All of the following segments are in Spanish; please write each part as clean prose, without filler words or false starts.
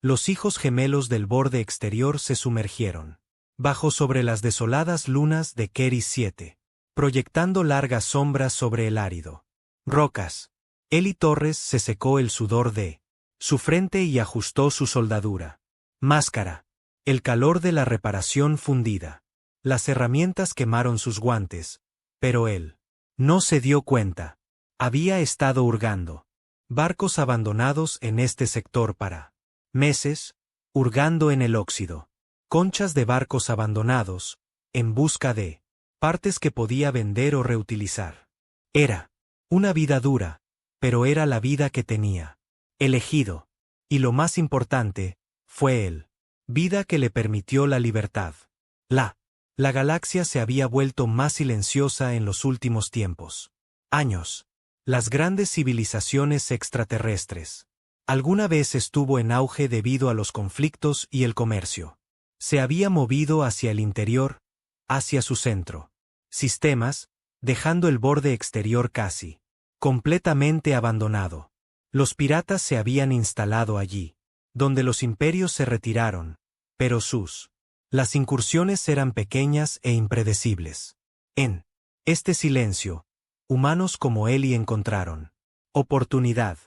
Los hijos gemelos del borde exterior se sumergieron bajo sobre las desoladas lunas de Keris 7, proyectando largas sombras sobre el árido. Rocas. Eli Torres se secó el sudor de su frente y ajustó su soldadura. Máscara. El calor de la reparación fundida. Las herramientas quemaron sus guantes, pero él no se dio cuenta. Había estado hurgando barcos abandonados en este sector para meses, hurgando en el óxido. Conchas de barcos abandonados, en busca de partes que podía vender o reutilizar. Era una vida dura, pero era la vida que tenía elegido. Y lo más importante, fue él. Vida que le permitió la libertad. La galaxia se había vuelto más silenciosa en los últimos tiempos. Años. Las grandes civilizaciones extraterrestres. Alguna vez estuvo en auge debido a los conflictos y el comercio. Se había movido hacia el interior, hacia su centro. Sistemas, dejando el borde exterior casi completamente abandonado. Los piratas se habían instalado allí, donde los imperios se retiraron, pero las incursiones eran pequeñas e impredecibles. En este silencio, humanos como Eli encontraron oportunidad.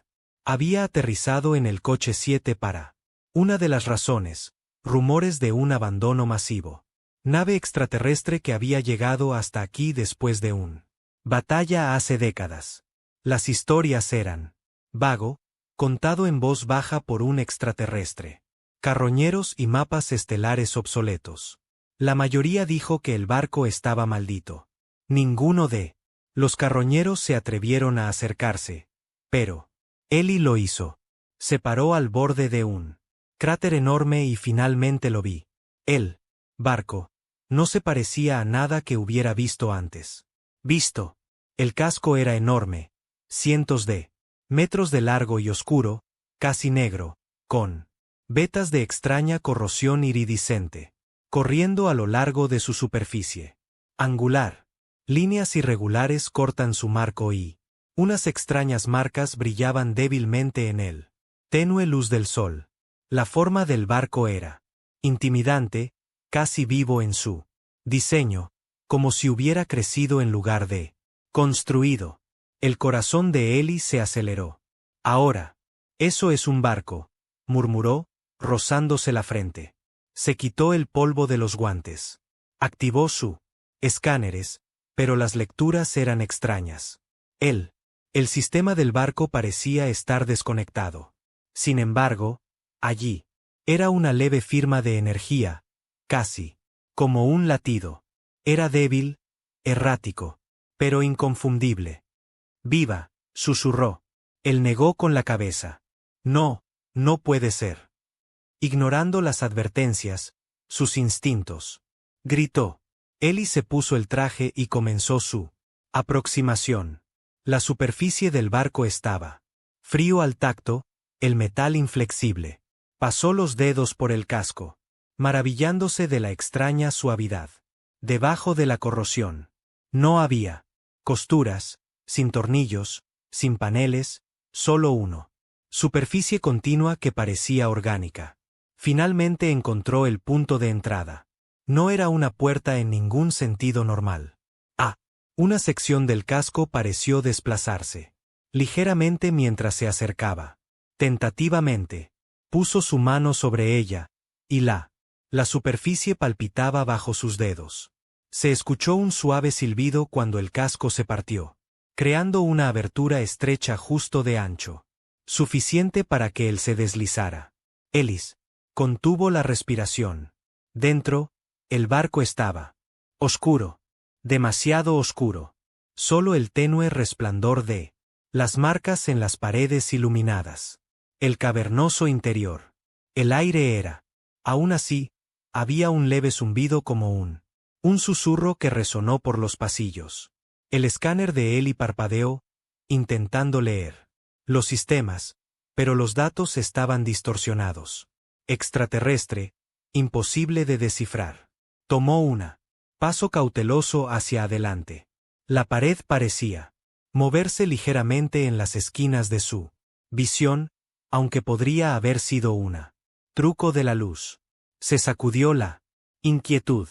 Había aterrizado en el coche 7 para una de las razones, rumores de un abandono masivo. Nave extraterrestre que había llegado hasta aquí después de una batalla hace décadas. Las historias eran vago, contado en voz baja por un extraterrestre. Carroñeros y mapas estelares obsoletos. La mayoría dijo que el barco estaba maldito. Ninguno de los carroñeros se atrevieron a acercarse, pero Eli lo hizo. Se paró al borde de un cráter enorme y finalmente lo vi. El barco no se parecía a nada que hubiera visto antes. El casco era enorme, cientos de metros de largo y oscuro, casi negro, con vetas de extraña corrosión iridiscente, corriendo a lo largo de su superficie. Angular. Líneas irregulares cortan su marco y unas extrañas marcas brillaban débilmente en él. Tenue luz del sol. La forma del barco era intimidante, casi vivo en su diseño, como si hubiera crecido en lugar de construido. El corazón de Eli se aceleró. Ahora, eso es un barco, murmuró, rozándose la frente. Se quitó el polvo de los guantes. Activó su escáneres, pero las lecturas eran extrañas. El sistema del barco parecía estar desconectado. Sin embargo, allí, era una leve firma de energía, casi como un latido. Era débil, errático, pero inconfundible. Viva, susurró. Él negó con la cabeza. No, no puede ser. Ignorando las advertencias, sus instintos. Gritó. Eli se puso el traje y comenzó su aproximación. La superficie del barco estaba frío al tacto, el metal inflexible. Pasó los dedos por el casco, maravillándose de la extraña suavidad. Debajo de la corrosión. No había costuras, sin tornillos, sin paneles, solo uno. Superficie continua que parecía orgánica. Finalmente encontró el punto de entrada. No era una puerta en ningún sentido normal. Una sección del casco pareció desplazarse ligeramente mientras se acercaba. Tentativamente, puso su mano sobre ella, y la superficie palpitaba bajo sus dedos. Se escuchó un suave silbido cuando el casco se partió, creando una abertura estrecha justo de ancho, suficiente para que él se deslizara. Elis contuvo la respiración. Dentro, el barco estaba oscuro. Demasiado oscuro. Solo el tenue resplandor de las marcas en las paredes iluminadas. El cavernoso interior. El aire era. Aún así, había un leve zumbido como un susurro que resonó por los pasillos. El escáner de Eli parpadeó, intentando leer los sistemas, pero los datos estaban distorsionados. Extraterrestre, imposible de descifrar. Tomó paso cauteloso hacia adelante. La pared parecía moverse ligeramente en las esquinas de su visión, aunque podría haber sido una Truco de la luz. Se sacudió la inquietud.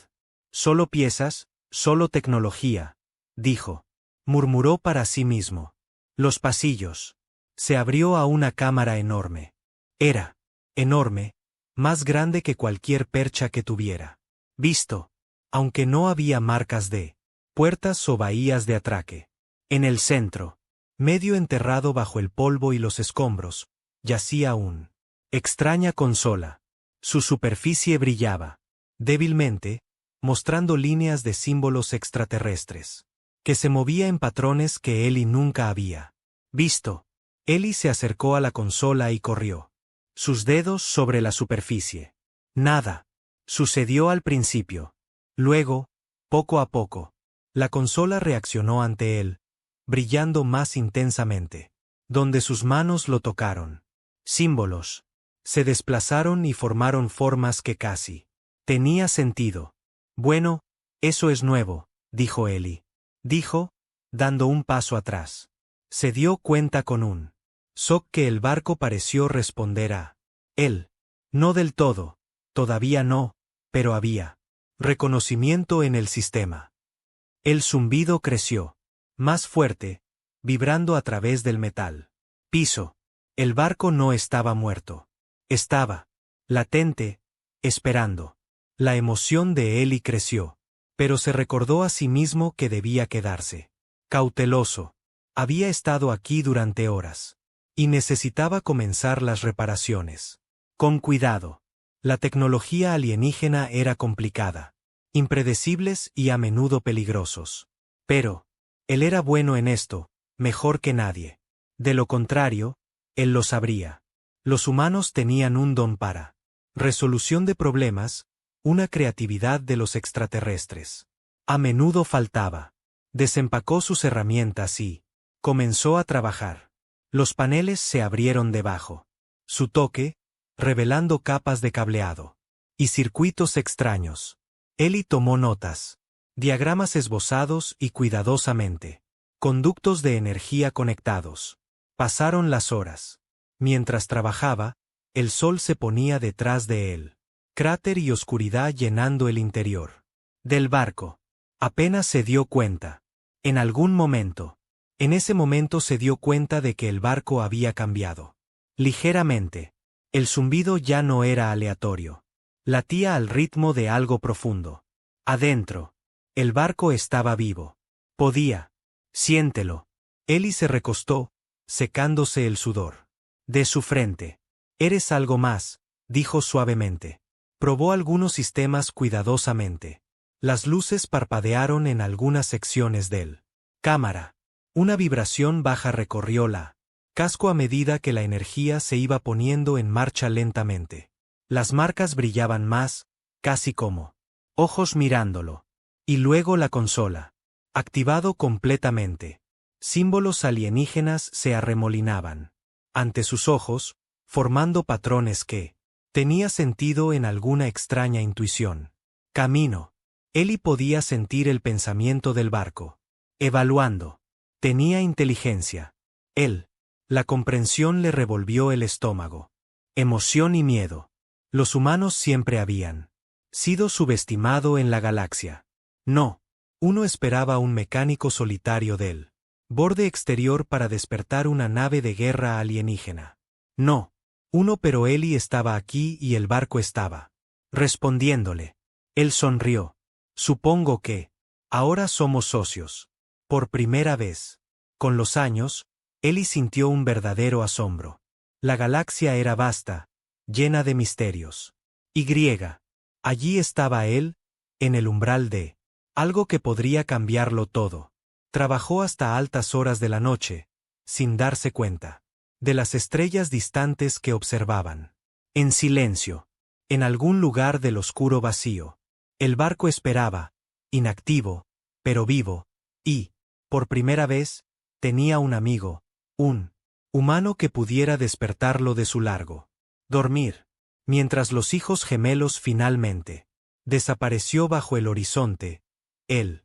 Solo piezas, solo tecnología, dijo. Murmuró para sí mismo. Los pasillos. Se abrió a una cámara enorme. Era enorme, más grande que cualquier percha que tuviera visto, aunque no había marcas de puertas o bahías de atraque. En el centro, medio enterrado bajo el polvo y los escombros, yacía una extraña consola. Su superficie brillaba débilmente, mostrando líneas de símbolos extraterrestres, que se movía en patrones que Ellie nunca había visto. Ellie se acercó a la consola y corrió sus dedos sobre la superficie. Nada sucedió al principio. Luego, poco a poco, la consola reaccionó ante él, brillando más intensamente. Donde sus manos lo tocaron, símbolos se desplazaron y formaron formas que casi tenía sentido. Bueno, eso es nuevo, dijo Ellie. Dijo, dando un paso atrás. Se dio cuenta con un shock que el barco pareció responder a él. No del todo, todavía no, pero había reconocimiento en el sistema. El zumbido creció, más fuerte, vibrando a través del metal. Piso. El barco no estaba muerto. Estaba latente, esperando. La emoción de Ellie creció, pero se recordó a sí mismo que debía quedarse cauteloso. Había estado aquí durante horas, y necesitaba comenzar las reparaciones con cuidado. La tecnología alienígena era complicada, impredecibles y a menudo peligrosos. Pero él era bueno en esto, mejor que nadie. De lo contrario, él lo sabría. Los humanos tenían un don para resolución de problemas, una creatividad de los extraterrestres. A menudo faltaba. Desempacó sus herramientas y comenzó a trabajar. Los paneles se abrieron debajo su toque, revelando capas de cableado y circuitos extraños. Ellie tomó notas, diagramas esbozados y cuidadosamente. Conductos de energía conectados. Pasaron las horas. Mientras trabajaba, el sol se ponía detrás de él. Cráter y oscuridad llenando el interior del barco. Apenas se dio cuenta. En algún momento. En ese momento se dio cuenta de que el barco había cambiado. Ligeramente. El zumbido ya no era aleatorio. Latía al ritmo de algo profundo. Adentro. El barco estaba vivo. Podía. Siéntelo. Ellie se recostó, secándose el sudor de su frente. Eres algo más, dijo suavemente. Probó algunos sistemas cuidadosamente. Las luces parpadearon en algunas secciones del cámara. Una vibración baja recorrió la casco a medida que la energía se iba poniendo en marcha lentamente. Las marcas brillaban más, casi como ojos mirándolo. Y luego la consola. Activado completamente. Símbolos alienígenas se arremolinaban ante sus ojos, formando patrones que tenía sentido en alguna extraña intuición. Camino. Ellie podía sentir el pensamiento del barco. Evaluando. Tenía inteligencia. Él. La comprensión le revolvió el estómago. Emoción y miedo. Los humanos siempre habían sido subestimado en la galaxia. No. Uno esperaba un mecánico solitario del borde exterior para despertar una nave de guerra alienígena. No. Uno, pero Ellie estaba aquí y el barco estaba respondiéndole. Él sonrió. Supongo que ahora somos socios. Por primera vez. Con los años, Ellie sintió un verdadero asombro. La galaxia era vasta, llena de misterios. Y allí estaba él, en el umbral de algo que podría cambiarlo todo. Trabajó hasta altas horas de la noche, sin darse cuenta de las estrellas distantes que observaban. En silencio, en algún lugar del oscuro vacío, el barco esperaba, inactivo, pero vivo, y, por primera vez, tenía un amigo, un humano que pudiera despertarlo de su largo dormir. Mientras los hijos gemelos finalmente desapareció bajo el horizonte, el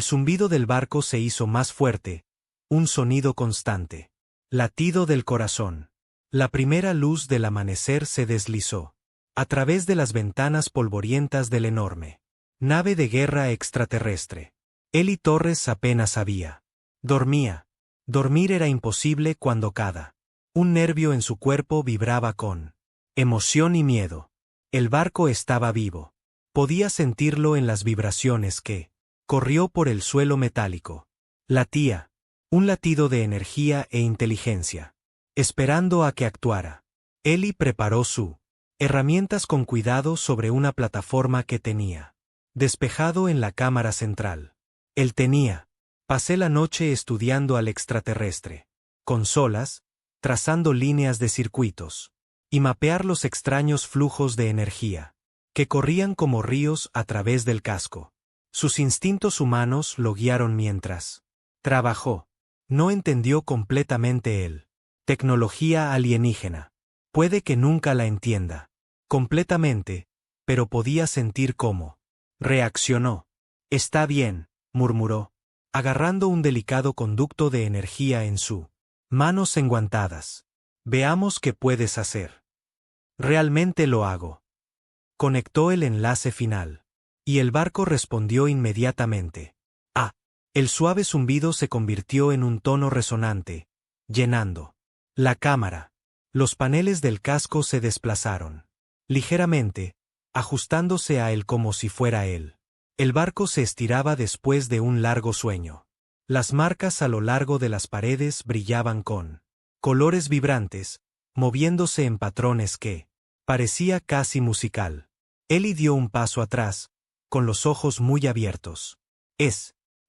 zumbido del barco se hizo más fuerte, un sonido constante. Latido del corazón. La primera luz del amanecer se deslizó a través de las ventanas polvorientas del enorme nave de guerra extraterrestre. Eli Torres apenas sabía. Dormía. Dormir era imposible cuando cada un nervio en su cuerpo vibraba con emoción y miedo. El barco estaba vivo. Podía sentirlo en las vibraciones que corrió por el suelo metálico. Latía. Un latido de energía e inteligencia. Esperando a que actuara. Eli preparó sus herramientas con cuidado sobre una plataforma que tenía despejado en la cámara central. Él tenía. Pasé la noche estudiando al extraterrestre. Consolas, trazando líneas de circuitos. Y mapear los extraños flujos de energía que corrían como ríos a través del casco. Sus instintos humanos lo guiaron mientras trabajó. No entendió completamente él. Tecnología alienígena. Puede que nunca la entienda completamente, pero podía sentir cómo reaccionó. Está bien, murmuró, agarrando un delicado conducto de energía en sus manos enguantadas. Veamos qué puedes hacer. Realmente lo hago. Conectó el enlace final. Y el barco respondió inmediatamente. El suave zumbido se convirtió en un tono resonante, llenando la cámara. Los paneles del casco se desplazaron ligeramente, ajustándose a él como si fuera él. El barco se estiraba después de un largo sueño. Las marcas a lo largo de las paredes brillaban con colores vibrantes, moviéndose en patrones que parecía casi musical. Eli dio un paso atrás, con los ojos muy abiertos.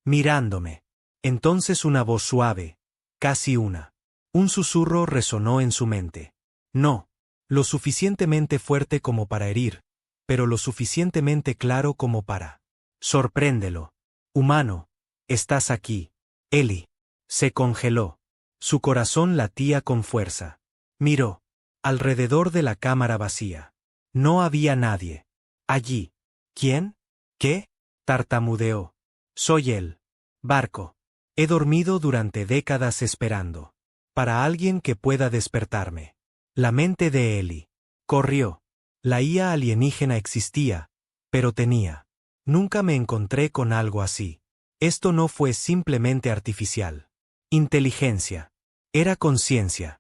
Mirándome. Entonces una voz suave, casi un susurro resonó en su mente. No, lo suficientemente fuerte como para herir, pero lo suficientemente claro como para sorpréndelo. Humano, estás aquí. Eli se congeló. Su corazón latía con fuerza. Miró alrededor de la cámara vacía. No había nadie allí. ¿Quién? ¿Qué? Tartamudeó. Soy el barco. He dormido durante décadas esperando para alguien que pueda despertarme. La mente de Eli corrió. La IA alienígena existía, pero tenía. Nunca me encontré con algo así. Esto no fue simplemente artificial. Inteligencia. Era conciencia.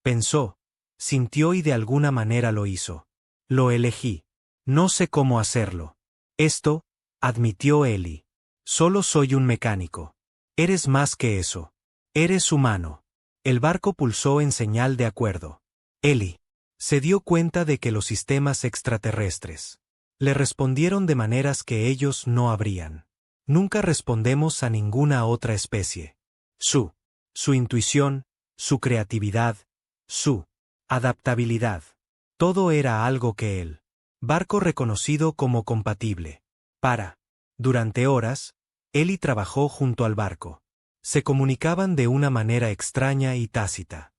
Pensó, sintió y de alguna manera lo hizo. Lo elegí. No sé cómo hacerlo. Esto, admitió Eli. Solo soy un mecánico. Eres más que eso. Eres humano. El barco pulsó en señal de acuerdo. Eli se dio cuenta de que los sistemas extraterrestres le respondieron de maneras que ellos no habrían. Nunca respondemos a ninguna otra especie. Su intuición, su creatividad, su adaptabilidad. Todo era algo que el barco reconocido como compatible. Durante horas, Eli trabajó junto al barco. Se comunicaban de una manera extraña y tácita.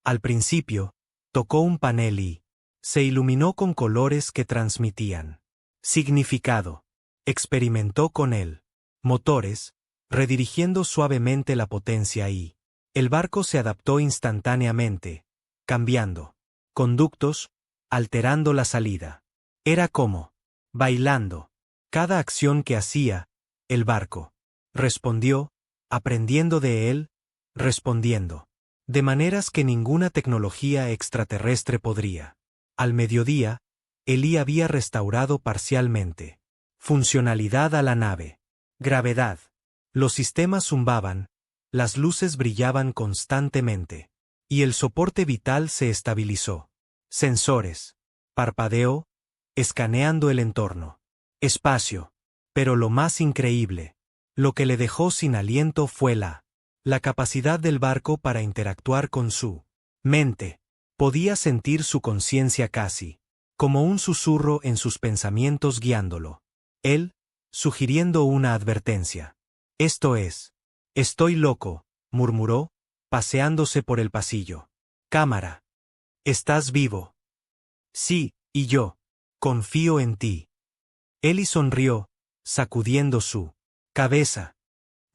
Al principio, tocó un panel y se iluminó con colores que transmitían significado. Experimentó con él. Motores, redirigiendo suavemente la potencia y el barco se adaptó instantáneamente, cambiando conductos, alterando la salida. Era como bailando. Cada acción que hacía, el barco respondió, aprendiendo de él, respondiendo, de maneras que ninguna tecnología extraterrestre podría. Al mediodía, Eli había restaurado parcialmente funcionalidad a la nave. Gravedad. Los sistemas zumbaban, las luces brillaban constantemente, y el soporte vital se estabilizó. Sensores. Parpadeó, escaneando el entorno. Espacio. Pero lo más increíble, lo que le dejó sin aliento fue la capacidad del barco para interactuar con su mente. Podía sentir su conciencia casi como un susurro en sus pensamientos guiándolo. Él, sugiriendo una advertencia. Estoy loco, murmuró, paseándose por el pasillo. Cámara. ¿Estás vivo? Sí, y yo. Confío en ti. Eli sonrió, sacudiendo su cabeza.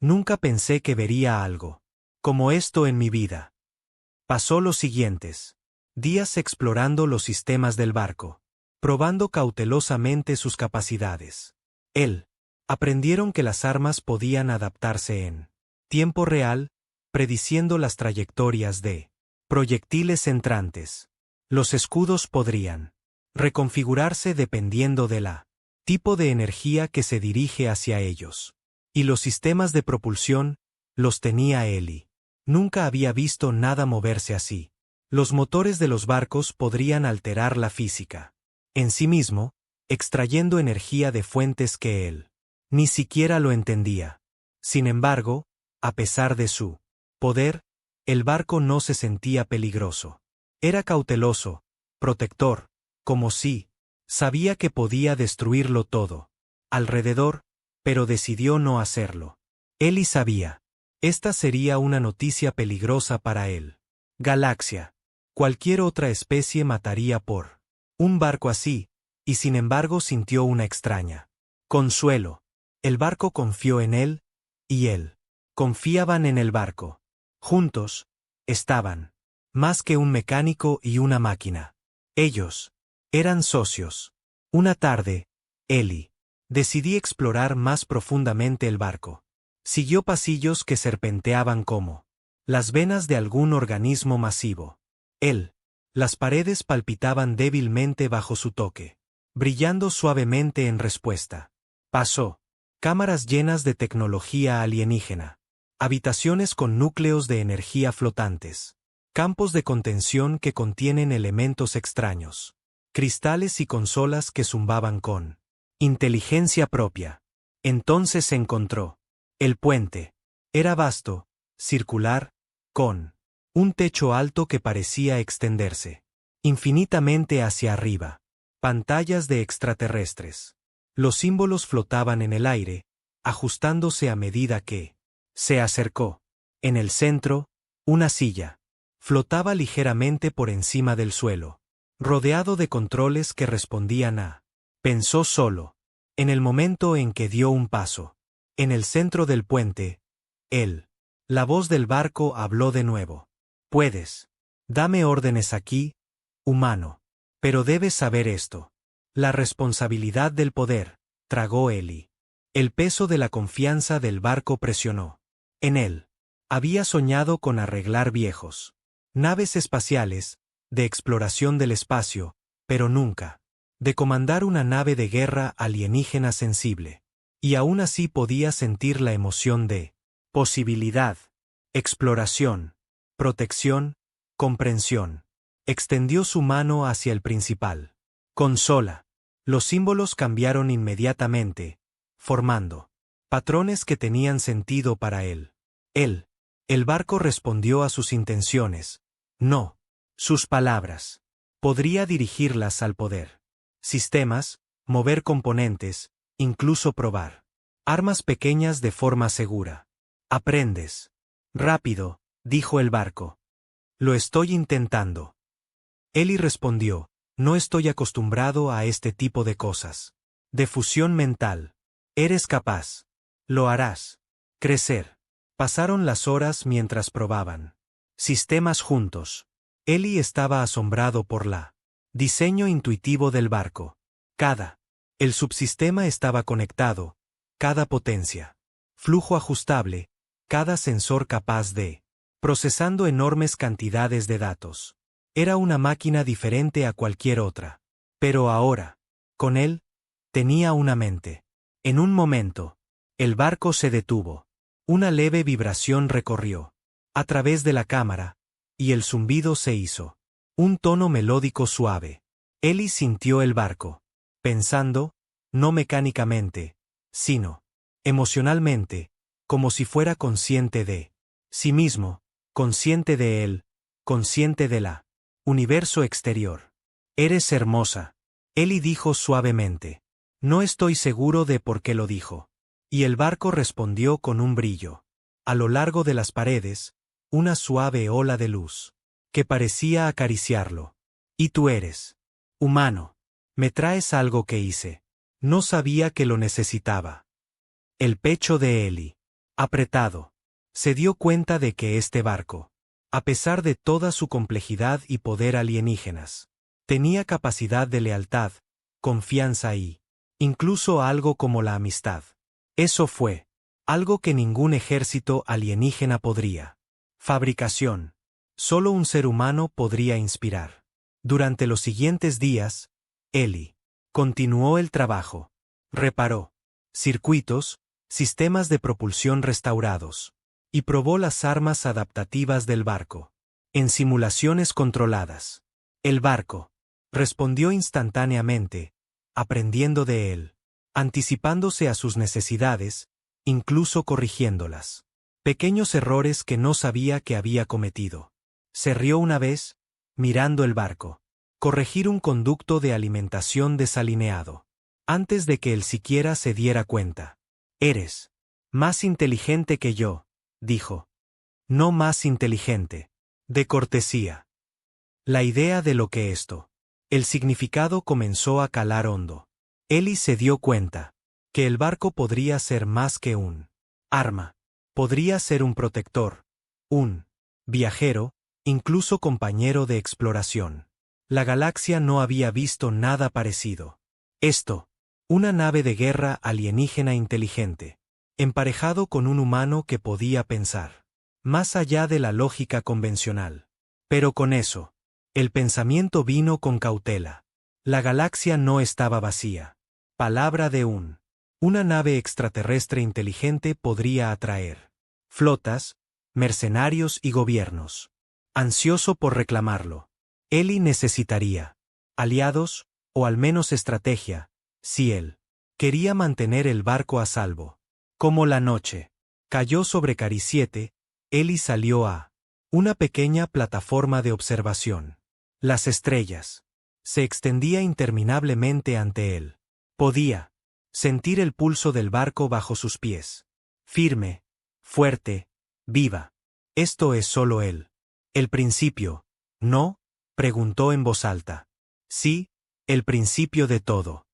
Nunca pensé que vería algo como esto en mi vida. Pasó los siguientes días explorando los sistemas del barco, probando cautelosamente sus capacidades. Él. Aprendieron que las armas podían adaptarse en tiempo real, prediciendo las trayectorias de proyectiles entrantes. Los escudos podrían reconfigurarse dependiendo de la tipo de energía que se dirige hacia ellos. Y los sistemas de propulsión los tenía Ellie. Nunca había visto nada moverse así. Los motores de los barcos podrían alterar la física en sí mismo, extrayendo energía de fuentes que él ni siquiera lo entendía. Sin embargo, a pesar de su poder, el barco no se sentía peligroso. Era cauteloso, protector, como si sabía que podía destruirlo todo alrededor, pero decidió no hacerlo. Ellie sabía. Esta sería una noticia peligrosa para él. Galaxia. Cualquier otra especie mataría por un barco así, y sin embargo sintió una extraña consuelo. El barco confió en él, y él. Confiaban en el barco. Juntos, estaban. Más que un mecánico y una máquina. Ellos. Eran socios. Una tarde, Ellie. Decidí explorar más profundamente el barco. Siguió pasillos que serpenteaban como las venas de algún organismo masivo. Él. Las paredes palpitaban débilmente bajo su toque, brillando suavemente en respuesta. Pasó. Cámaras llenas de tecnología alienígena. Habitaciones con núcleos de energía flotantes. Campos de contención que contienen elementos extraños. Cristales y consolas que zumbaban con inteligencia propia. Entonces encontró el puente. Era vasto, circular, con un techo alto que parecía extenderse infinitamente hacia arriba. Pantallas de extraterrestres. Los símbolos flotaban en el aire, ajustándose a medida que se acercó. En el centro, una silla. Flotaba ligeramente por encima del suelo, rodeado de controles que respondían a. Pensó solo. En el momento en que dio un paso. En el centro del puente, él. La voz del barco habló de nuevo. Puedes. Dame órdenes aquí, humano. Pero debes saber esto. La responsabilidad del poder, tragó Ellie. El peso de la confianza del barco presionó. En él. Había soñado con arreglar viejos naves espaciales, de exploración del espacio, pero nunca de comandar una nave de guerra alienígena sensible. Y aún así podía sentir la emoción de posibilidad, exploración, protección, comprensión. Extendió su mano hacia el principal. Consola. Los símbolos cambiaron inmediatamente, formando patrones que tenían sentido para él. Él. El barco respondió a sus intenciones. No. Sus palabras. Podría dirigirlas al poder. Sistemas, mover componentes, incluso probar armas pequeñas de forma segura. Aprendes. Rápido, dijo el barco. Lo estoy intentando. Ellie respondió, no estoy acostumbrado a este tipo de cosas. De fusión mental. Eres capaz. Lo harás. Crecer. Pasaron las horas mientras probaban sistemas juntos. Ellie estaba asombrado por la diseño intuitivo del barco. El subsistema estaba conectado, cada potencia. Flujo ajustable, cada sensor capaz de procesando enormes cantidades de datos. Era una máquina diferente a cualquier otra. Pero ahora, con él, tenía una mente. En un momento, el barco se detuvo. Una leve vibración recorrió a través de la cámara, y el zumbido se hizo un tono melódico suave. Ellie sintió el barco, pensando, no mecánicamente, sino emocionalmente, como si fuera consciente de sí mismo, consciente de él, consciente de la universo exterior. Eres hermosa, Ellie dijo suavemente. No estoy seguro de por qué lo dijo. Y el barco respondió con un brillo. A lo largo de las paredes, una suave ola de luz, que parecía acariciarlo. Y tú eres humano. Me traes algo que hice. No sabía que lo necesitaba. El pecho de Ellie, apretado, se dio cuenta de que este barco A pesar de toda su complejidad y poder alienígenas, tenía capacidad de lealtad, confianza y, incluso algo como la amistad. Eso fue algo que ningún ejército alienígena podría. Fabricación. Solo un ser humano podría inspirar. Durante los siguientes días, Ellie continuó el trabajo. Reparó circuitos, sistemas de propulsión restaurados, y probó las armas adaptativas del barco. En simulaciones controladas, el barco respondió instantáneamente, aprendiendo de él, anticipándose a sus necesidades, incluso corrigiéndolas. Pequeños errores que no sabía que había cometido. Se rió una vez, mirando el barco. Corregir un conducto de alimentación desalineado. Antes de que él siquiera se diera cuenta. Eres más inteligente que yo, dijo. No más inteligente. De cortesía. La idea de lo que esto. El significado comenzó a calar hondo. Ellie se dio cuenta que el barco podría ser más que un arma. Podría ser un protector, un viajero, incluso compañero de exploración. La galaxia no había visto nada parecido. Esto, una nave de guerra alienígena inteligente, emparejado con un humano que podía pensar, más allá de la lógica convencional. Pero con eso, el pensamiento vino con cautela. La galaxia no estaba vacía. Palabra de una nave extraterrestre inteligente podría atraer flotas, mercenarios y gobiernos. Ansioso por reclamarlo, Ellie necesitaría aliados, o al menos estrategia, si él quería mantener el barco a salvo. Como la noche cayó sobre Cari 7, Ellie salió a una pequeña plataforma de observación. Las estrellas se extendía interminablemente ante él. Podía sentir el pulso del barco bajo sus pies. Firme, fuerte, viva. Esto es solo él. El principio, ¿no? Preguntó en voz alta. Sí, el principio de todo.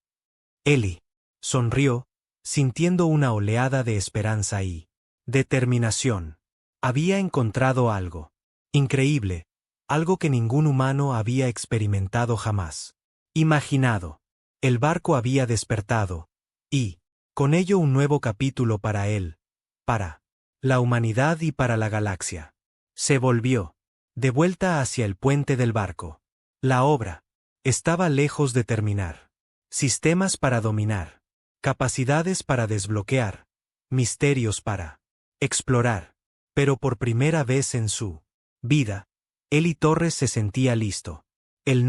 Ellie sonrió, sintiendo una oleada de esperanza y determinación. Había encontrado algo increíble, algo que ningún humano había experimentado jamás. Imaginado. El barco había despertado, y, con ello un nuevo capítulo para él, para la humanidad y para la galaxia. Se volvió de vuelta hacia el puente del barco. La obra estaba lejos de terminar. Sistemas para dominar, capacidades para desbloquear, misterios para explorar. Pero por primera vez en su vida, Ellie Torres se sentía listo. Él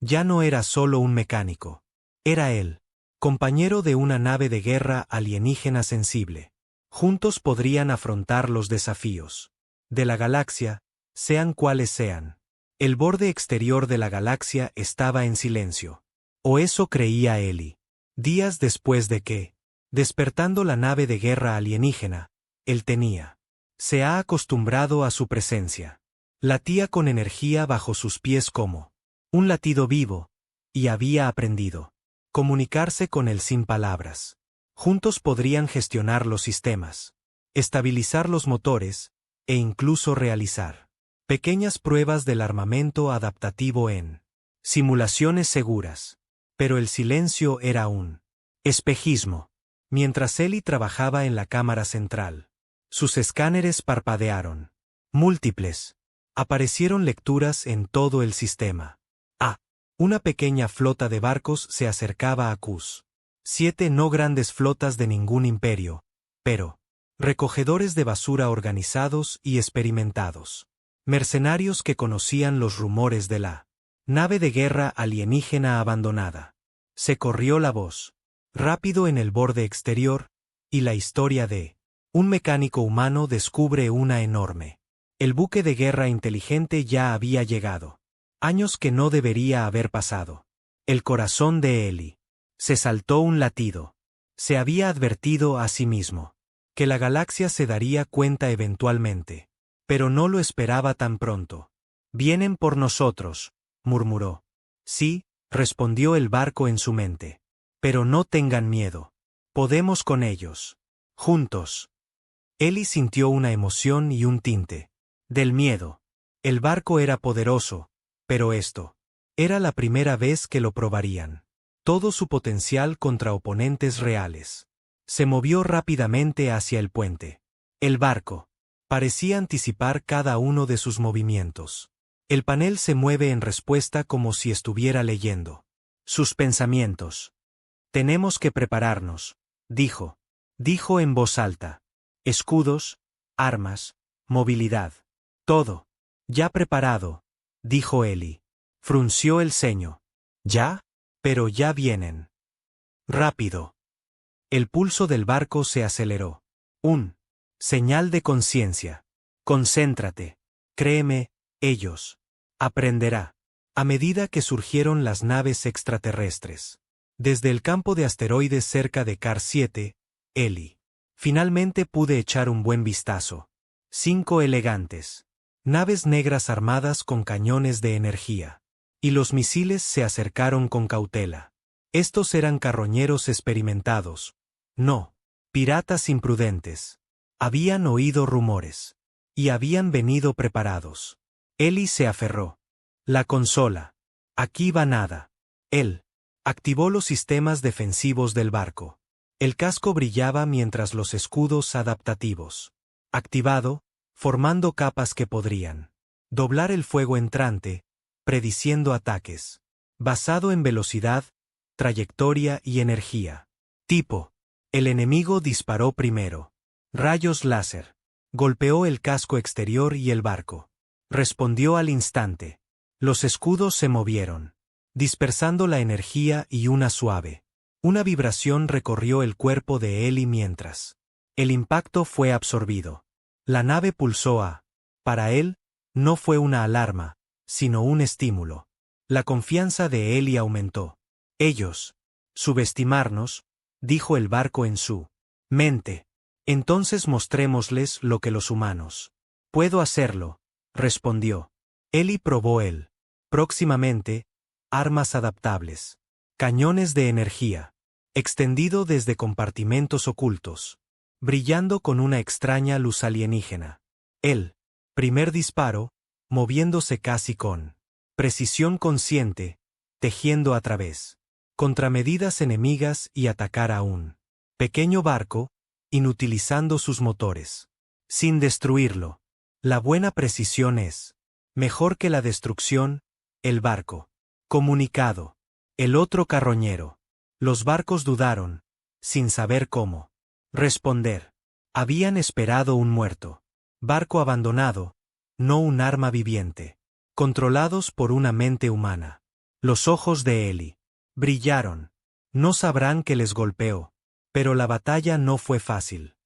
ya no era solo un mecánico. Era él, compañero de una nave de guerra alienígena sensible. Juntos podrían afrontar los desafíos de la galaxia, sean cuales sean. El borde exterior de la galaxia estaba en silencio. O eso creía Ellie. Días después de que, despertando la nave de guerra alienígena, él se ha acostumbrado a su presencia. Latía con energía bajo sus pies como un latido vivo, y había aprendido comunicarse con él sin palabras. Juntos podrían gestionar los sistemas, estabilizar los motores, e incluso realizar pequeñas pruebas del armamento adaptativo en simulaciones seguras. Pero el silencio era un espejismo. Mientras Ellie trabajaba en la cámara central, sus escáneres parpadearon. Múltiples. Aparecieron lecturas en todo el sistema. Una pequeña flota de barcos se acercaba a Cus. 7 no grandes flotas de ningún imperio, pero recogedores de basura organizados y experimentados. Mercenarios que conocían los rumores de la nave de guerra alienígena abandonada. Se corrió la voz, rápido en el borde exterior, y la historia de un mecánico humano descubre una enorme. El buque de guerra inteligente ya había llegado. Años que no debería haber pasado. El corazón de Ellie se saltó un latido. Se había advertido a sí mismo que la galaxia se daría cuenta eventualmente, pero no lo esperaba tan pronto. Vienen por nosotros, murmuró. Sí, respondió el barco en su mente. Pero no tengan miedo. Podemos con ellos. Juntos. Ellie sintió una emoción y un tinte del miedo. El barco era poderoso, pero esto era la primera vez que lo probarían. Todo su potencial contra oponentes reales. Se movió rápidamente hacia el puente. El barco parecía anticipar cada uno de sus movimientos. El panel se mueve en respuesta como si estuviera leyendo sus pensamientos. Tenemos que prepararnos, dijo. Dijo en voz alta. Escudos, armas, movilidad. Todo. Ya preparado, dijo Ellie. Frunció el ceño. ¿Ya? Pero ya vienen. Rápido. El pulso del barco se aceleró. Señal de conciencia. Concéntrate. Créeme, ellos. Aprenderá. A medida que surgieron las naves extraterrestres. Desde el campo de asteroides cerca de Car 7, Ellie. Finalmente pude echar un buen vistazo. 5 elegantes. Naves negras armadas con cañones de energía. Y los misiles se acercaron con cautela. Estos eran carroñeros experimentados. No. Piratas imprudentes. Habían oído rumores. Y habían venido preparados. Ellie se aferró. La consola. Aquí va nada. Él activó los sistemas defensivos del barco. El casco brillaba mientras los escudos adaptativos. Activado, formando capas que podrían doblar el fuego entrante, prediciendo ataques. Basado en velocidad, trayectoria y energía. Tipo. El enemigo disparó primero. Rayos láser. Golpeó el casco exterior y el barco. Respondió al instante. Los escudos se movieron, dispersando la energía y una vibración recorrió el cuerpo de Ellie mientras el impacto fue absorbido. La nave pulsó. Para él, no fue una alarma, sino un estímulo. La confianza de Ellie aumentó. Ellos subestimarnos, dijo el barco en su mente. Entonces mostrémosles lo que los humanos. Puedo hacerlo, respondió. Ellie probó él. Próximamente, armas adaptables. Cañones de energía. Extendido desde compartimentos ocultos. Brillando con una extraña luz alienígena. El primer disparo, moviéndose casi con precisión consciente, tejiendo a través contramedidas enemigas y atacar a un pequeño barco, inutilizando sus motores. Sin destruirlo. La buena precisión es mejor que la destrucción. El barco. Comunicado. El otro carroñero. Los barcos dudaron, sin saber cómo responder. Habían esperado un muerto. Barco abandonado, no un arma viviente. Controlados por una mente humana. Los ojos de Ellie brillaron. No sabrán que les golpeó. Pero la batalla no fue fácil.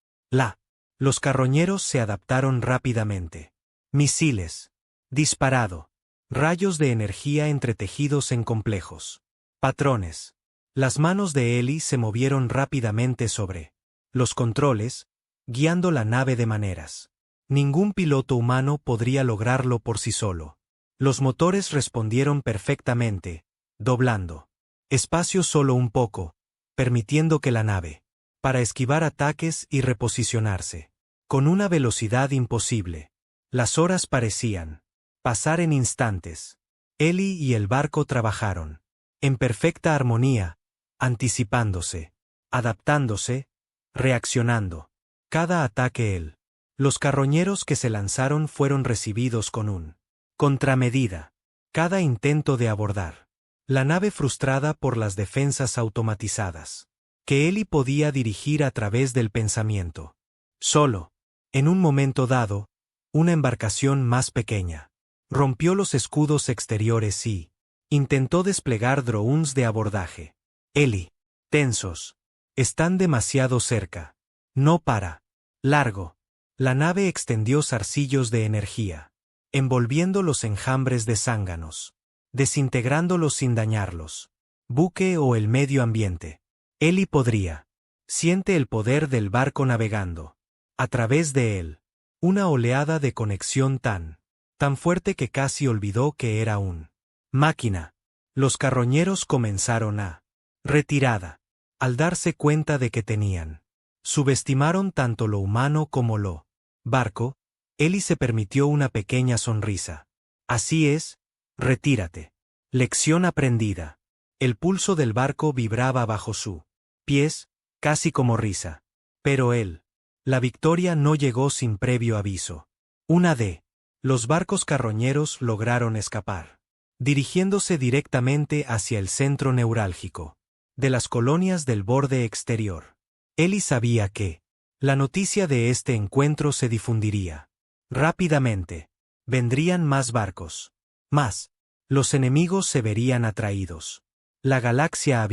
Los carroñeros se adaptaron rápidamente. Misiles. Disparado. Rayos de energía entretejidos en complejos patrones. Las manos de Ellie se movieron rápidamente sobre los controles, guiando la nave de maneras. Ningún piloto humano podría lograrlo por sí solo. Los motores respondieron perfectamente, doblando espacio solo un poco, permitiendo que la nave para esquivar ataques y reposicionarse. Con una velocidad imposible. Las horas parecían pasar en instantes. Ellie y el barco trabajaron en perfecta armonía, anticipándose, adaptándose, reaccionando. Cada ataque los carroñeros que se lanzaron fueron recibidos con un contramedida. Cada intento de abordar la nave frustrada por las defensas automatizadas, que Ellie podía dirigir a través del pensamiento. Solo, en un momento dado, una embarcación más pequeña rompió los escudos exteriores y intentó desplegar drones de abordaje. Ellie. Tensos. Están demasiado cerca. No para. Largo. La nave extendió zarcillos de energía, envolviendo los enjambres de zánganos, desintegrándolos sin dañarlos. Buque o el medio ambiente. Ellie podría. Siente el poder del barco navegando. A través de él. Una oleada de conexión tan fuerte que casi olvidó que era un máquina. Los carroñeros comenzaron a retirada. Al darse cuenta de que tenían. Subestimaron tanto lo humano como lo barco. Ellie se permitió una pequeña sonrisa. Así es, retírate. Lección aprendida. El pulso del barco vibraba bajo sus pies, casi como risa. Pero la victoria no llegó sin previo aviso. Los barcos carroñeros lograron escapar, dirigiéndose directamente hacia el centro neurálgico de las colonias del borde exterior. Ellie sabía que la noticia de este encuentro se difundiría rápidamente. Vendrían más barcos. Más. Los enemigos se verían atraídos. La galaxia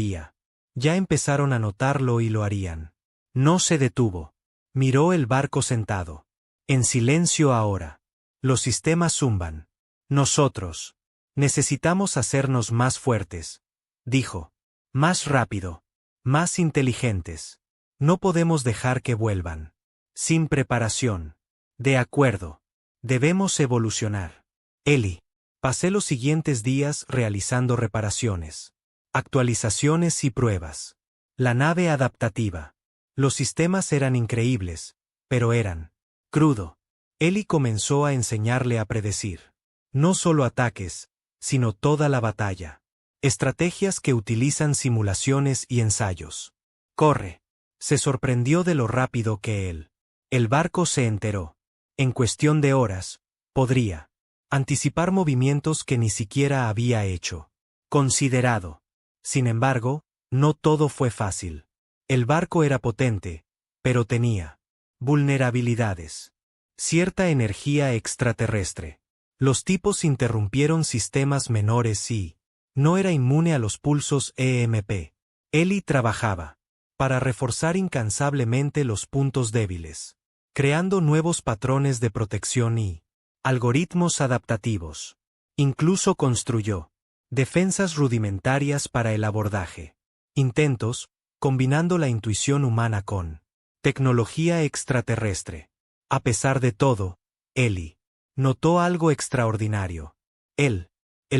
ya empezaron a notarlo y lo harían. No se detuvo. Miró el barco sentado. En silencio ahora. Los sistemas zumban. Nosotros necesitamos hacernos más fuertes, dijo. Más rápido. Más inteligentes. No podemos dejar que vuelvan sin preparación. De acuerdo. Debemos evolucionar. Ellie. Pasé los siguientes días realizando reparaciones, actualizaciones y pruebas. La nave adaptativa. Los sistemas eran increíbles, pero eran crudo. Ellie comenzó a enseñarle a predecir no solo ataques, sino toda la batalla. Estrategias que utilizan simulaciones y ensayos. Corre. Se sorprendió de lo rápido que el barco se enteró. En cuestión de horas, podría anticipar movimientos que ni siquiera había hecho. Considerado. Sin embargo, no todo fue fácil. El barco era potente, pero tenía vulnerabilidades. Cierta energía extraterrestre. Los tipos interrumpieron sistemas menores y no era inmune a los pulsos EMP. Ellie trabajaba para reforzar incansablemente los puntos débiles, creando nuevos patrones de protección y algoritmos adaptativos. Incluso construyó defensas rudimentarias para el abordaje. Intentos, combinando la intuición humana con tecnología extraterrestre. A pesar de todo, Ellie notó algo extraordinario. El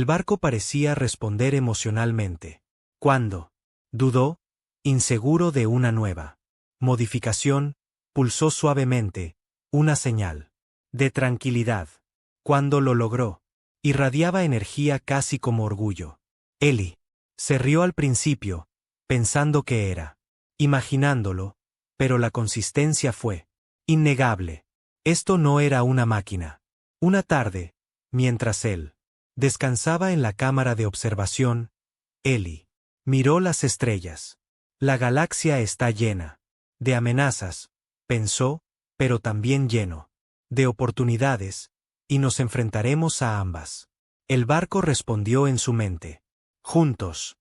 barco parecía responder emocionalmente. Cuando dudó, inseguro de una nueva modificación, pulsó suavemente una señal de tranquilidad. Cuando lo logró, irradiaba energía casi como orgullo. Ellie se rió al principio, pensando que era imaginándolo, pero la consistencia fue innegable. Esto no era una máquina. Una tarde, mientras él descansaba en la cámara de observación, Ellie miró las estrellas. La galaxia está llena de amenazas, pensó, pero también lleno de oportunidades, y nos enfrentaremos a ambas. El barco respondió en su mente. Juntos.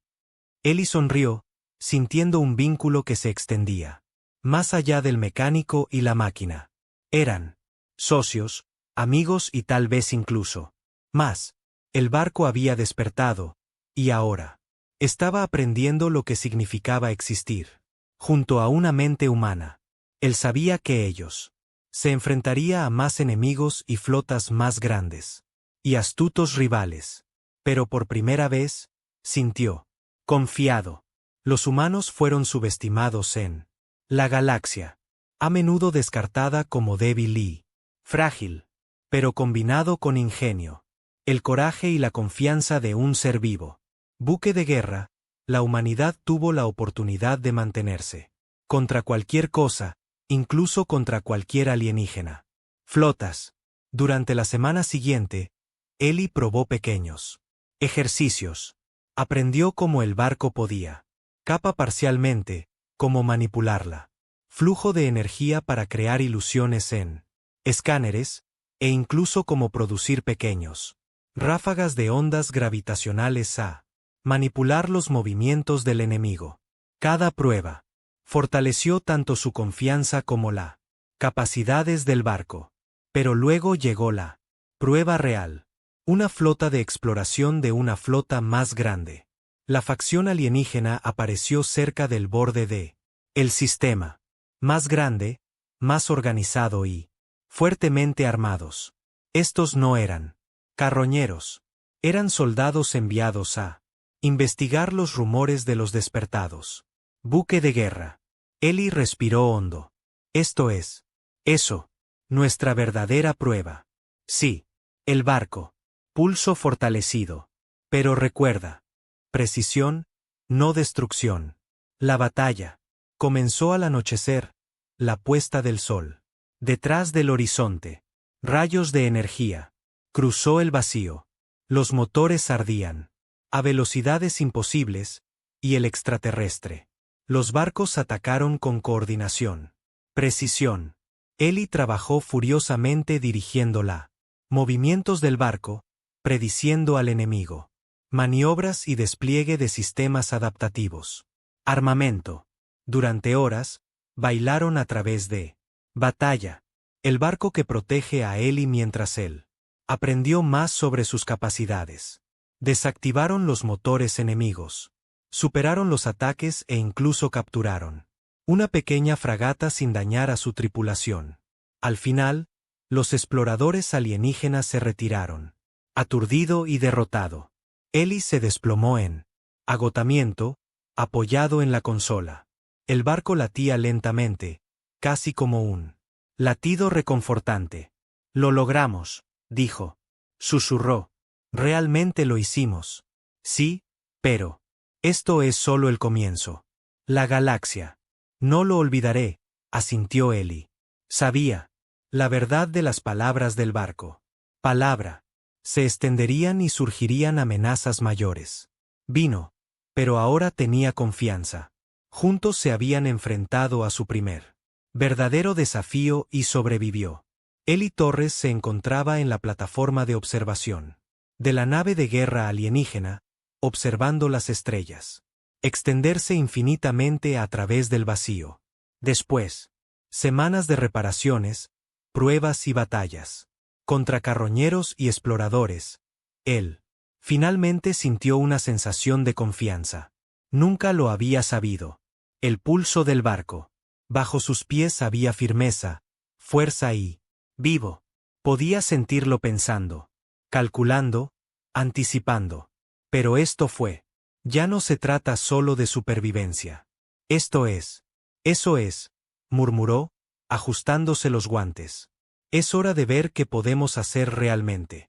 Ellie sonrió, sintiendo un vínculo que se extendía más allá del mecánico y la máquina. Eran socios, amigos y tal vez incluso más. El barco había despertado, y ahora estaba aprendiendo lo que significaba existir junto a una mente humana. Él sabía que ellos se enfrentaría a más enemigos y flotas más grandes y astutos rivales. Pero por primera vez, sintió confiado. Los humanos fueron subestimados en la galaxia, a menudo descartada como débil y frágil, pero combinado con ingenio, el coraje y la confianza de un ser vivo. Buque de guerra, la humanidad tuvo la oportunidad de mantenerse contra cualquier cosa, incluso contra cualquier alienígena. Flotas. Durante la semana siguiente, Ellie probó pequeños ejercicios. Aprendió cómo el barco podía capa parcialmente, cómo manipularla. Flujo de energía para crear ilusiones en escáneres, e incluso cómo producir pequeños ráfagas de ondas gravitacionales a manipular los movimientos del enemigo. Cada prueba fortaleció tanto su confianza como las capacidades del barco. Pero luego llegó la prueba real. Una flota de exploración de una flota más grande. La facción alienígena apareció cerca del borde de el sistema. Más grande, más organizado y fuertemente armados. Estos no eran carroñeros. Eran soldados enviados a investigar los rumores de los despertados. Buque de guerra. Ellie respiró hondo. Esto es. Eso. Nuestra verdadera prueba. Sí. El barco. Pulso fortalecido. Pero recuerda. Precisión, no destrucción. La batalla. Comenzó al anochecer. La puesta del sol. Detrás del horizonte. Rayos de energía. Cruzó el vacío. Los motores ardían. A velocidades imposibles. Y el extraterrestre. Los barcos atacaron con coordinación. Precisión. Ellie trabajó furiosamente dirigiéndola. Movimientos del barco, prediciendo al enemigo. Maniobras y despliegue de sistemas adaptativos. Armamento. Durante horas, bailaron a través de batalla. El barco que protege a Ellie mientras él aprendió más sobre sus capacidades. Desactivaron los motores enemigos. Superaron los ataques e incluso capturaron una pequeña fragata sin dañar a su tripulación. Al final, los exploradores alienígenas se retiraron. Aturdido y derrotado. Ellie se desplomó en agotamiento, apoyado en la consola. El barco latía lentamente, casi como un latido reconfortante. Lo logramos, dijo. Susurró. Realmente lo hicimos. Sí, pero esto es solo el comienzo. La galaxia. No lo olvidaré, asintió Ellie. Sabía la verdad de las palabras del barco. Palabra. Se extenderían y surgirían amenazas mayores. Vino, pero ahora tenía confianza. Juntos se habían enfrentado a su primer verdadero desafío y sobrevivió. Ellie Torres se encontraba en la plataforma de observación de la nave de guerra alienígena, observando las estrellas extenderse infinitamente a través del vacío. Después, semanas de reparaciones, pruebas y batallas contra carroñeros y exploradores, él finalmente sintió una sensación de confianza. Nunca lo había sabido. El pulso del barco. Bajo sus pies había firmeza, fuerza y vivo. Podía sentirlo pensando, calculando, anticipando. Pero esto fue. Ya no se trata solo de supervivencia. Eso es, murmuró, ajustándose los guantes. Es hora de ver qué podemos hacer realmente.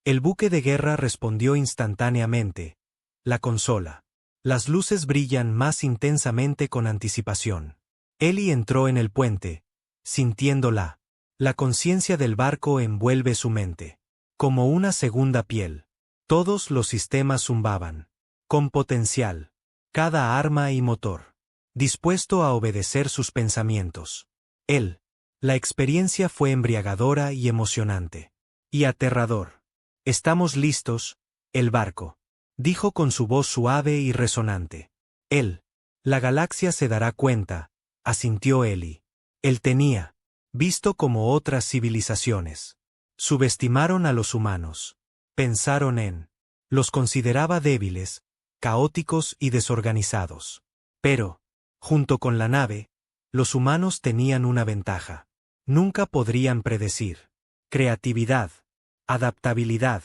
El buque de guerra respondió instantáneamente. La consola. Las luces brillan más intensamente con anticipación. Ellie entró en el puente, sintiéndola. La conciencia del barco envuelve su mente. Como una segunda piel. Todos los sistemas zumbaban. Con potencial. Cada arma y motor. Dispuesto a obedecer sus pensamientos. Él. La experiencia fue embriagadora y emocionante. Y aterrador. Estamos listos, el barco. Dijo con su voz suave y resonante. Él. La galaxia se dará cuenta, asintió Ellie. Él tenía. Visto como otras civilizaciones. Subestimaron a los humanos. Pensaron en. Los consideraba débiles, caóticos y desorganizados. Pero, junto con la nave, los humanos tenían una ventaja. Nunca podrían predecir. Creatividad. Adaptabilidad.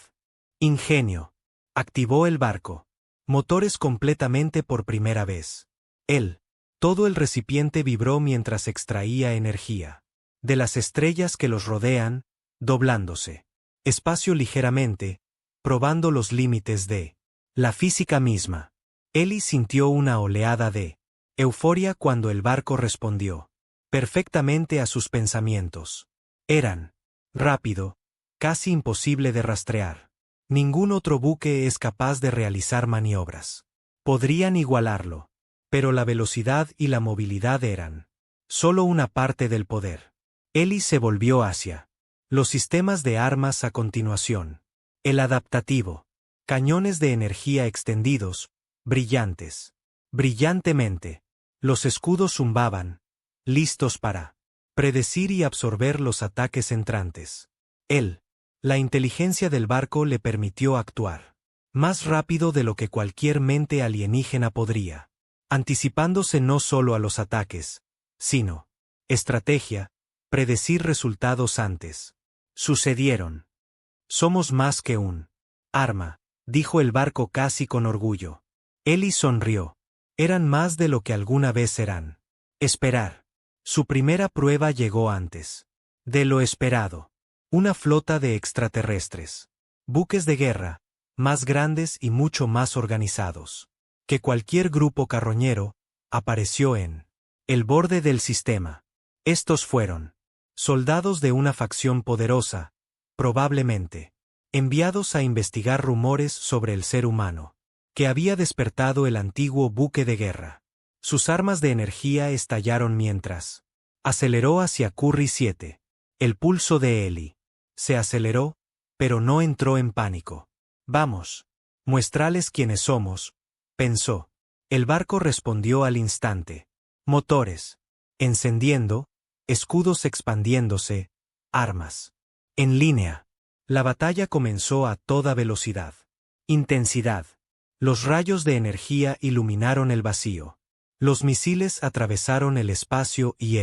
Ingenio. Activó el barco. Motores completamente por primera vez. Él. Todo el recipiente vibró mientras extraía energía. De las estrellas que los rodean, doblándose. Espacio ligeramente, probando los límites de la física misma. Ellie sintió una oleada de euforia cuando el barco respondió perfectamente a sus pensamientos. Eran rápido, casi imposible de rastrear. Ningún otro buque es capaz de realizar maniobras. Podrían igualarlo, pero la velocidad y la movilidad eran solo una parte del poder. Ellie se volvió hacia los sistemas de armas a continuación. El adaptativo. Cañones de energía extendidos, brillantes. Brillantemente. Los escudos zumbaban, listos para predecir y absorber los ataques entrantes. Él. La inteligencia del barco le permitió actuar más rápido de lo que cualquier mente alienígena podría, anticipándose no solo a los ataques, sino estrategia, predecir resultados antes. Sucedieron. Somos más que un arma, dijo el barco casi con orgullo. Ellie sonrió. Eran más de lo que alguna vez serán. Esperar. Su primera prueba llegó antes De lo esperado. Una flota de extraterrestres. Buques de guerra, más grandes y mucho más organizados que cualquier grupo carroñero, apareció en el borde del sistema. Estos fueron soldados de una facción poderosa, probablemente enviados a investigar rumores sobre el ser humano, que había despertado el antiguo buque de guerra. Sus armas de energía estallaron mientras aceleró hacia Curry 7. El pulso de Ellie se aceleró, pero no entró en pánico. Vamos, muéstrales quiénes somos, pensó. El barco respondió al instante. Motores encendiendo, escudos expandiéndose, armas en línea. La batalla comenzó a toda velocidad. Intensidad. Los rayos de energía iluminaron el vacío. Los misiles atravesaron el espacio y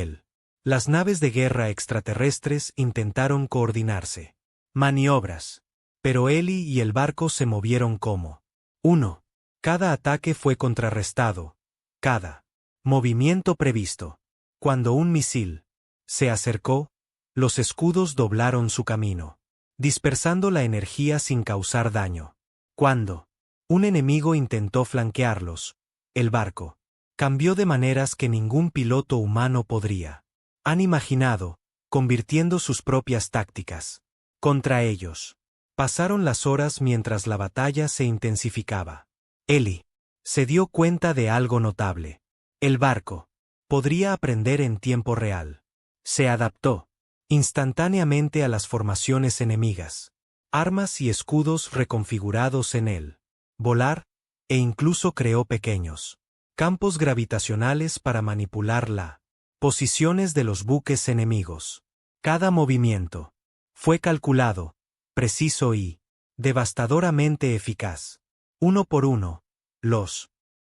las naves de guerra extraterrestres intentaron coordinarse. Maniobras. Pero Ellie y el barco se movieron como uno. Cada ataque fue contrarrestado. Cada movimiento previsto. Cuando un misil se acercó, los escudos doblaron su camino, dispersando la energía sin causar daño. Cuando un enemigo intentó flanquearlos, el barco cambió de maneras que ningún piloto humano podría han imaginado, convirtiendo sus propias tácticas contra ellos. Pasaron las horas mientras la batalla se intensificaba. Ellie se dio cuenta de algo notable. El barco podría aprender en tiempo real. Se adaptó instantáneamente a las formaciones enemigas, armas y escudos reconfigurados en él. Volar, e incluso creó pequeños campos gravitacionales para manipular las posiciones de los buques enemigos. Cada movimiento fue calculado, preciso y devastadoramente eficaz. Uno por uno,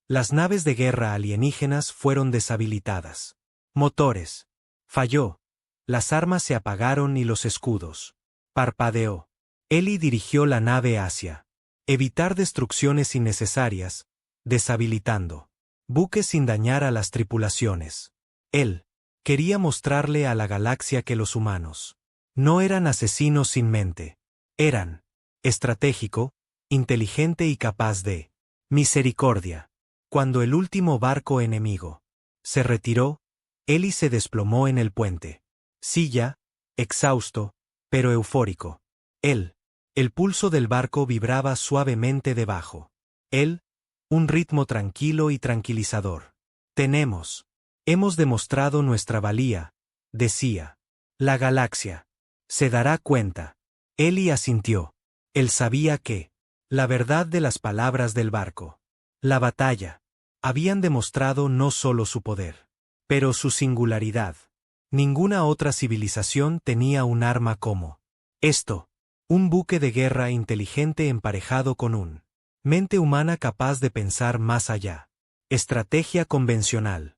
las naves de guerra alienígenas fueron deshabilitadas. Motores. Falló. Las armas se apagaron y los escudos. Parpadeó. Ellie dirigió la nave hacia evitar destrucciones innecesarias, deshabilitando buques sin dañar a las tripulaciones. Él quería mostrarle a la galaxia que los humanos no eran asesinos sin mente. Eran estratégico, inteligente y capaz de misericordia. Cuando el último barco enemigo se retiró, Ellie se desplomó en el puente. Silla, exhausto, pero eufórico. El pulso del barco vibraba suavemente debajo. Un ritmo tranquilo y tranquilizador. Hemos demostrado nuestra valía, decía. La galaxia se dará cuenta. Ellie asintió. Él sabía que la verdad de las palabras del barco, la batalla, habían demostrado no solo su poder, pero su singularidad. Ninguna otra civilización tenía un arma como esto, un buque de guerra inteligente emparejado con un mente humana capaz de pensar más allá. Estrategia convencional.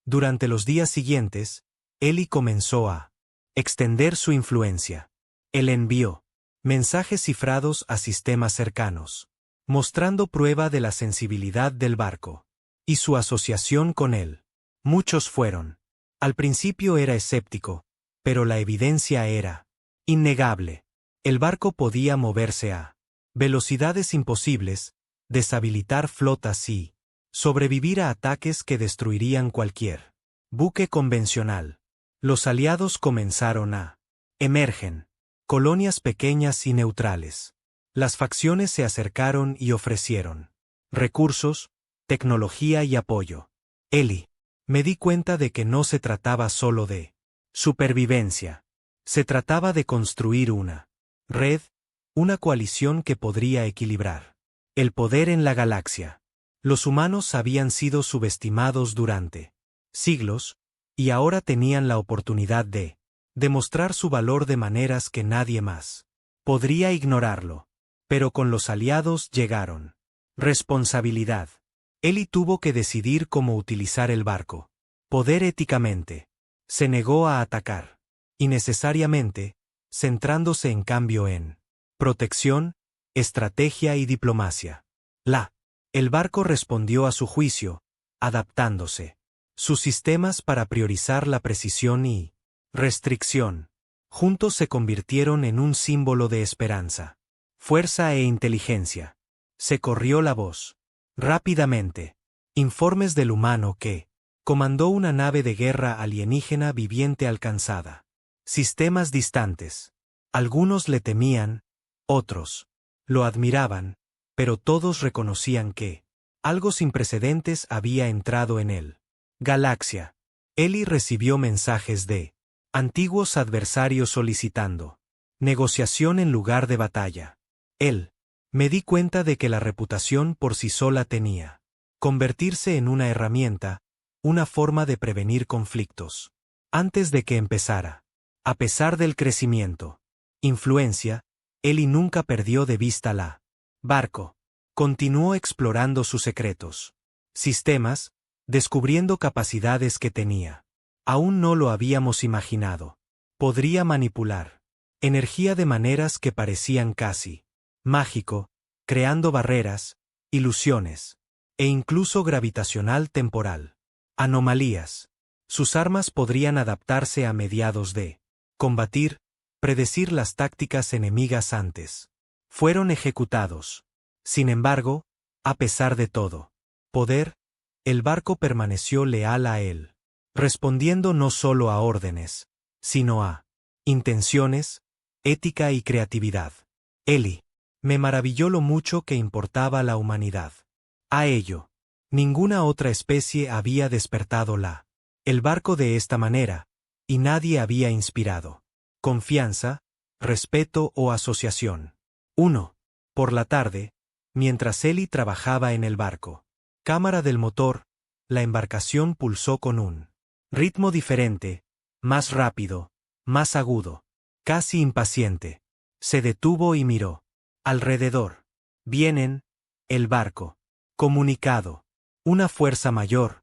Durante los días siguientes, Ellie comenzó a extender su influencia. Él envió mensajes cifrados a sistemas cercanos, mostrando prueba de la sensibilidad del barco y su asociación con él. Muchos fueron. Al principio era escéptico, pero la evidencia era innegable. El barco podía moverse a velocidades imposibles, deshabilitar flotas y sobrevivir a ataques que destruirían cualquier buque convencional. Los aliados comenzaron a emergen. Colonias pequeñas y neutrales. Las facciones se acercaron y ofrecieron recursos, tecnología y apoyo. Ellie, me di cuenta de que no se trataba solo de supervivencia. Se trataba de construir una red, una coalición que podría equilibrar el poder en la galaxia. Los humanos habían sido subestimados durante siglos, y ahora tenían la oportunidad de demostrar su valor de maneras que nadie más podría ignorarlo. Pero con los aliados llegaron responsabilidad. Ellie tuvo que decidir cómo utilizar el barco. Poder éticamente. Se negó a atacar. Innecesariamente, centrándose en cambio en protección, estrategia y diplomacia. El barco respondió a su juicio, adaptándose sus sistemas para priorizar la precisión y restricción. Juntos se convirtieron en un símbolo de esperanza, fuerza e inteligencia. Se corrió la voz. Rápidamente. Informes del humano que comandó una nave de guerra alienígena viviente alcanzada. Sistemas distantes. Algunos le temían, otros lo admiraban, pero todos reconocían que algo sin precedentes había entrado en él. Galaxia. Eli recibió mensajes de antiguos adversarios solicitando negociación en lugar de batalla. Él. Me di cuenta de que la reputación por sí sola tenía convertirse en una herramienta, una forma de prevenir conflictos. Antes de que empezara. A pesar del crecimiento, influencia, Eli nunca perdió de vista la barco. Continuó explorando sus secretos. Sistemas, descubriendo capacidades que tenía. Aún no lo habíamos imaginado. Podría manipular energía de maneras que parecían casi mágico, creando barreras, ilusiones, e incluso gravitacional temporal. Anomalías. Sus armas podrían adaptarse a mediados de combatir, predecir las tácticas enemigas antes. Fueron ejecutados. Sin embargo, a pesar de todo poder, el barco permaneció leal a él, respondiendo no solo a órdenes, sino a intenciones, ética y creatividad. Eli. Me maravilló lo mucho que importaba la humanidad. A ello, ninguna otra especie había despertado el barco de esta manera, y nadie había inspirado confianza, respeto o asociación. 1. Por la tarde, mientras Eli trabajaba en el barco. Cámara del motor, la embarcación pulsó con un ritmo diferente, más rápido, más agudo, casi impaciente. Se detuvo y miró alrededor. Vienen, el barco. Comunicado. Una fuerza mayor.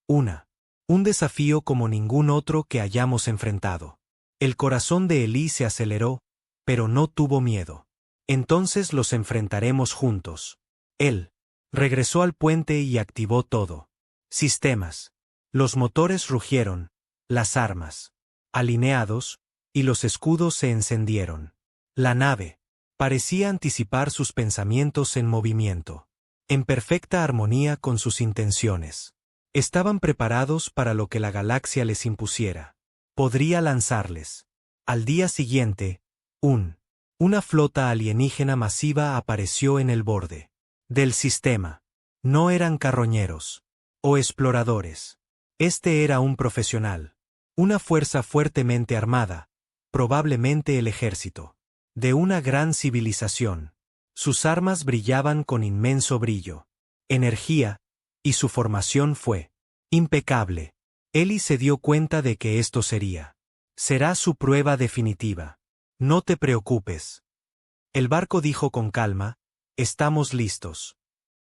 Un desafío como ningún otro que hayamos enfrentado. El corazón de Eli se aceleró, pero no tuvo miedo. Entonces los enfrentaremos juntos. Él regresó al puente y activó todo. Sistemas. Los motores rugieron, las armas alineados, y los escudos se encendieron. La nave parecía anticipar sus pensamientos en movimiento, en perfecta armonía con sus intenciones. Estaban preparados para lo que la galaxia les impusiera. Podría lanzarles. Al día siguiente, una flota alienígena masiva apareció en el borde del sistema. No eran carroñeros o exploradores. Este era un profesional. Una fuerza fuertemente armada, probablemente el ejército de una gran civilización. Sus armas brillaban con inmenso brillo, energía, y su formación fue impecable. Eli se dio cuenta de que esto será su prueba definitiva. No te preocupes. El barco dijo con calma, estamos listos.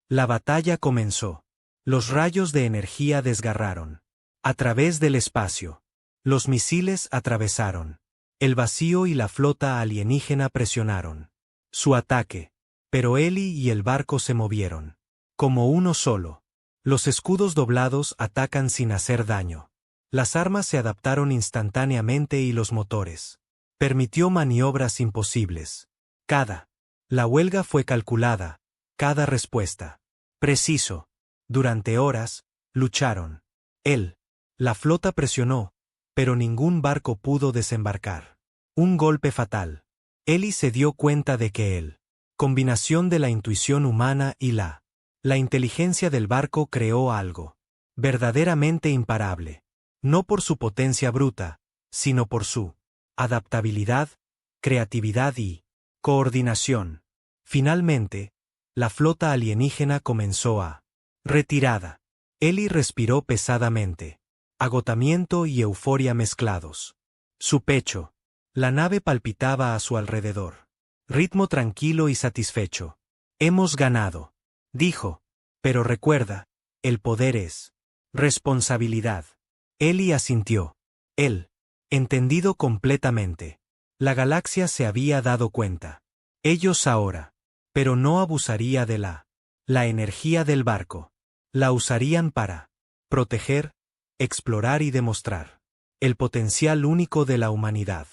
La batalla comenzó. Los rayos de energía desgarraron. A través del espacio. Los misiles atravesaron el vacío y la flota alienígena presionaron su ataque. Pero Eli y el barco se movieron como uno solo. Los escudos doblados atacan sin hacer daño. Las armas se adaptaron instantáneamente y los motores permitió maniobras imposibles. La huelga fue calculada, cada respuesta preciso. Durante horas, lucharon. La flota presionó, pero ningún barco pudo desembarcar. Un golpe fatal. Eli se dio cuenta de que combinación de la intuición humana y la inteligencia del barco creó algo verdaderamente imparable. No por su potencia bruta, sino por su adaptabilidad, creatividad y coordinación. Finalmente, la flota alienígena comenzó a retirada. Eli respiró pesadamente. Agotamiento y euforia mezclados. Su pecho. La nave palpitaba a su alrededor. Ritmo tranquilo y satisfecho. Hemos ganado, dijo. Pero recuerda, el poder es responsabilidad. Eli asintió. Entendido completamente. La galaxia se había dado cuenta. Ellos ahora. Pero no abusaría de la energía del barco. La usarían para proteger, explorar y demostrar el potencial único de la humanidad.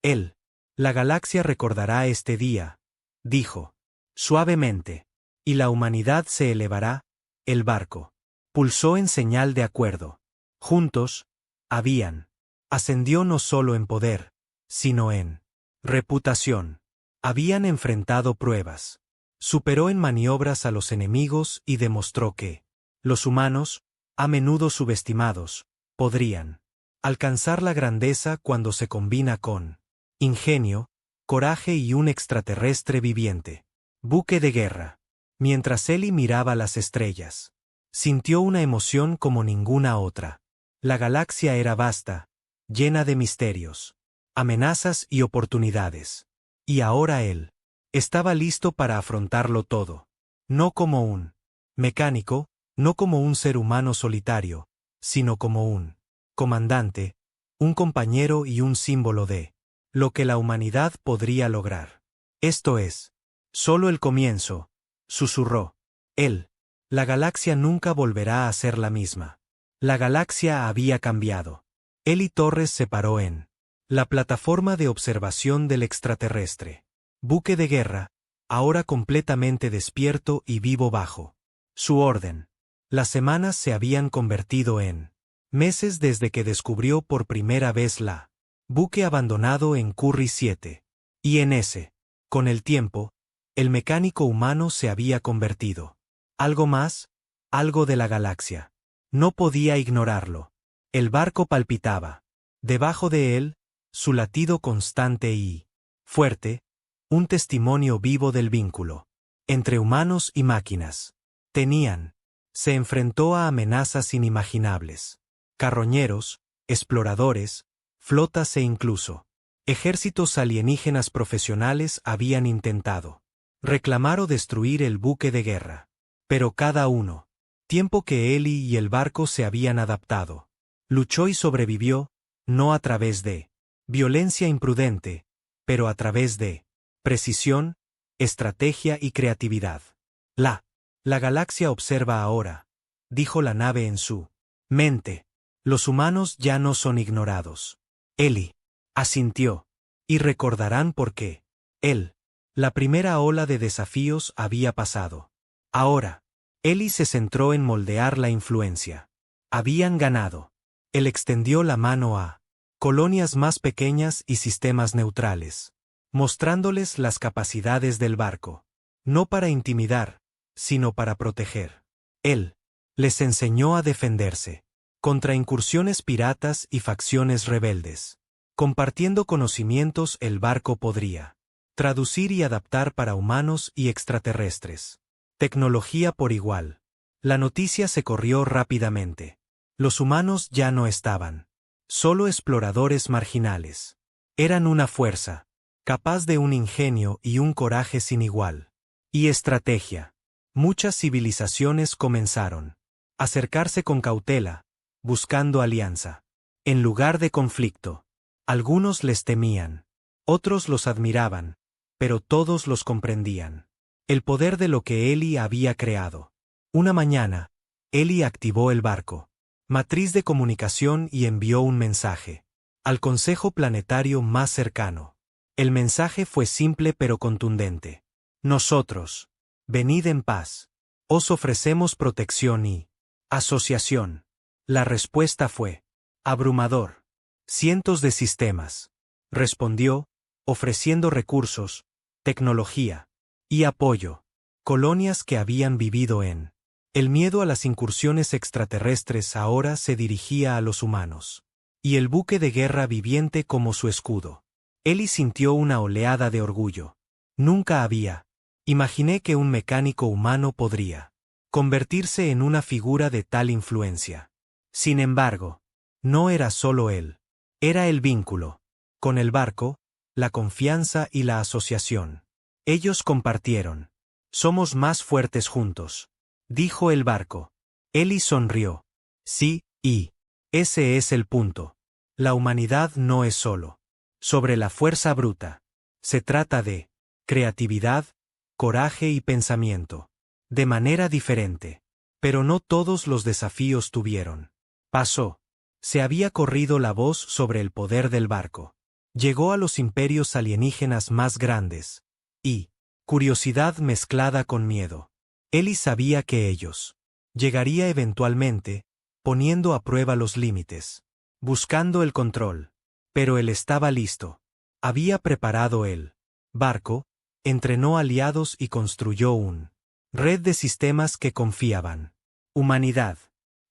Él. La galaxia recordará este día, dijo. Suavemente. Y la humanidad se elevará. El barco. Pulsó en señal de acuerdo. Juntos, habían. Ascendió no solo en poder, sino en reputación. Habían enfrentado pruebas. Superó en maniobras a los enemigos y demostró que los humanos, a menudo subestimados, podrían alcanzar la grandeza cuando se combina con ingenio, coraje y un extraterrestre viviente. Buque de guerra. Mientras Ellie miraba las estrellas, sintió una emoción como ninguna otra. La galaxia era vasta, llena de misterios, amenazas y oportunidades. Y ahora él estaba listo para afrontarlo todo. No como un mecánico, no como un ser humano solitario, sino como un comandante, un compañero y un símbolo de lo que la humanidad podría lograr. Esto es solo el comienzo, susurró él. La galaxia nunca volverá a ser la misma. La galaxia había cambiado. Ellie Torres se paró en la plataforma de observación del extraterrestre. Buque de guerra, ahora completamente despierto y vivo bajo su orden. Las semanas se habían convertido en meses desde que descubrió por primera vez la buque abandonado en Curry 7. Y en ese, con el tiempo, el mecánico humano se había convertido. Algo más, algo de la galaxia. No podía ignorarlo. El barco palpitaba. Debajo de él, su latido constante y fuerte, un testimonio vivo del vínculo entre humanos y máquinas. Se enfrentó a amenazas inimaginables. Carroñeros, exploradores, flotas e incluso ejércitos alienígenas profesionales habían intentado reclamar o destruir el buque de guerra. Pero cada uno, tiempo que Ellie y el barco se habían adaptado, luchó y sobrevivió, no a través de violencia imprudente, pero a través de precisión, estrategia y creatividad. La galaxia observa ahora, dijo la nave en su mente. Los humanos ya no son ignorados. Ellie asintió. Y recordarán por qué. La primera ola de desafíos había pasado. Ahora, Ellie se centró en moldear la influencia. Habían ganado. Él extendió la mano a colonias más pequeñas y sistemas neutrales, mostrándoles las capacidades del barco. No para intimidar, sino para proteger. Él les enseñó a defenderse contra incursiones piratas y facciones rebeldes. Compartiendo conocimientos, el barco podría traducir y adaptar para humanos y extraterrestres. Tecnología por igual. La noticia se corrió rápidamente. Los humanos ya no estaban solo exploradores marginales. Eran una fuerza, capaz de un ingenio y un coraje sin igual. Y estrategia. Muchas civilizaciones comenzaron a acercarse con cautela, buscando alianza, en lugar de conflicto. Algunos les temían, otros los admiraban, pero todos los comprendían. El poder de lo que Ellie había creado. Una mañana, Ellie activó el barco, matriz de comunicación y envió un mensaje al Consejo Planetario más cercano. El mensaje fue simple pero contundente. Nosotros, venid en paz. Os ofrecemos protección y asociación. La respuesta fue abrumador. Cientos de sistemas. Respondió, ofreciendo recursos, tecnología y apoyo. Colonias que habían vivido en el miedo a las incursiones extraterrestres ahora se dirigía a los humanos. Y el buque de guerra viviente como su escudo. Ellie sintió una oleada de orgullo. Nunca había. Imaginé que un mecánico humano podría convertirse en una figura de tal influencia. Sin embargo, no era solo él. Era el vínculo. Con el barco, la confianza y la asociación. Ellos compartieron. Somos más fuertes juntos, dijo el barco. Ellie sonrió. Sí, y ese es el punto. La humanidad no es solo sobre la fuerza bruta. Se trata de creatividad, coraje y pensamiento. De manera diferente. Pero no todos los desafíos tuvieron. Pasó. Se había corrido la voz sobre el poder del barco. Llegó a los imperios alienígenas más grandes. Y curiosidad mezclada con miedo. Ellie sabía que ellos llegaría eventualmente, poniendo a prueba los límites, buscando el control. Pero él estaba listo. Había preparado el barco, entrenó aliados y construyó un red de sistemas que confiaban. Humanidad.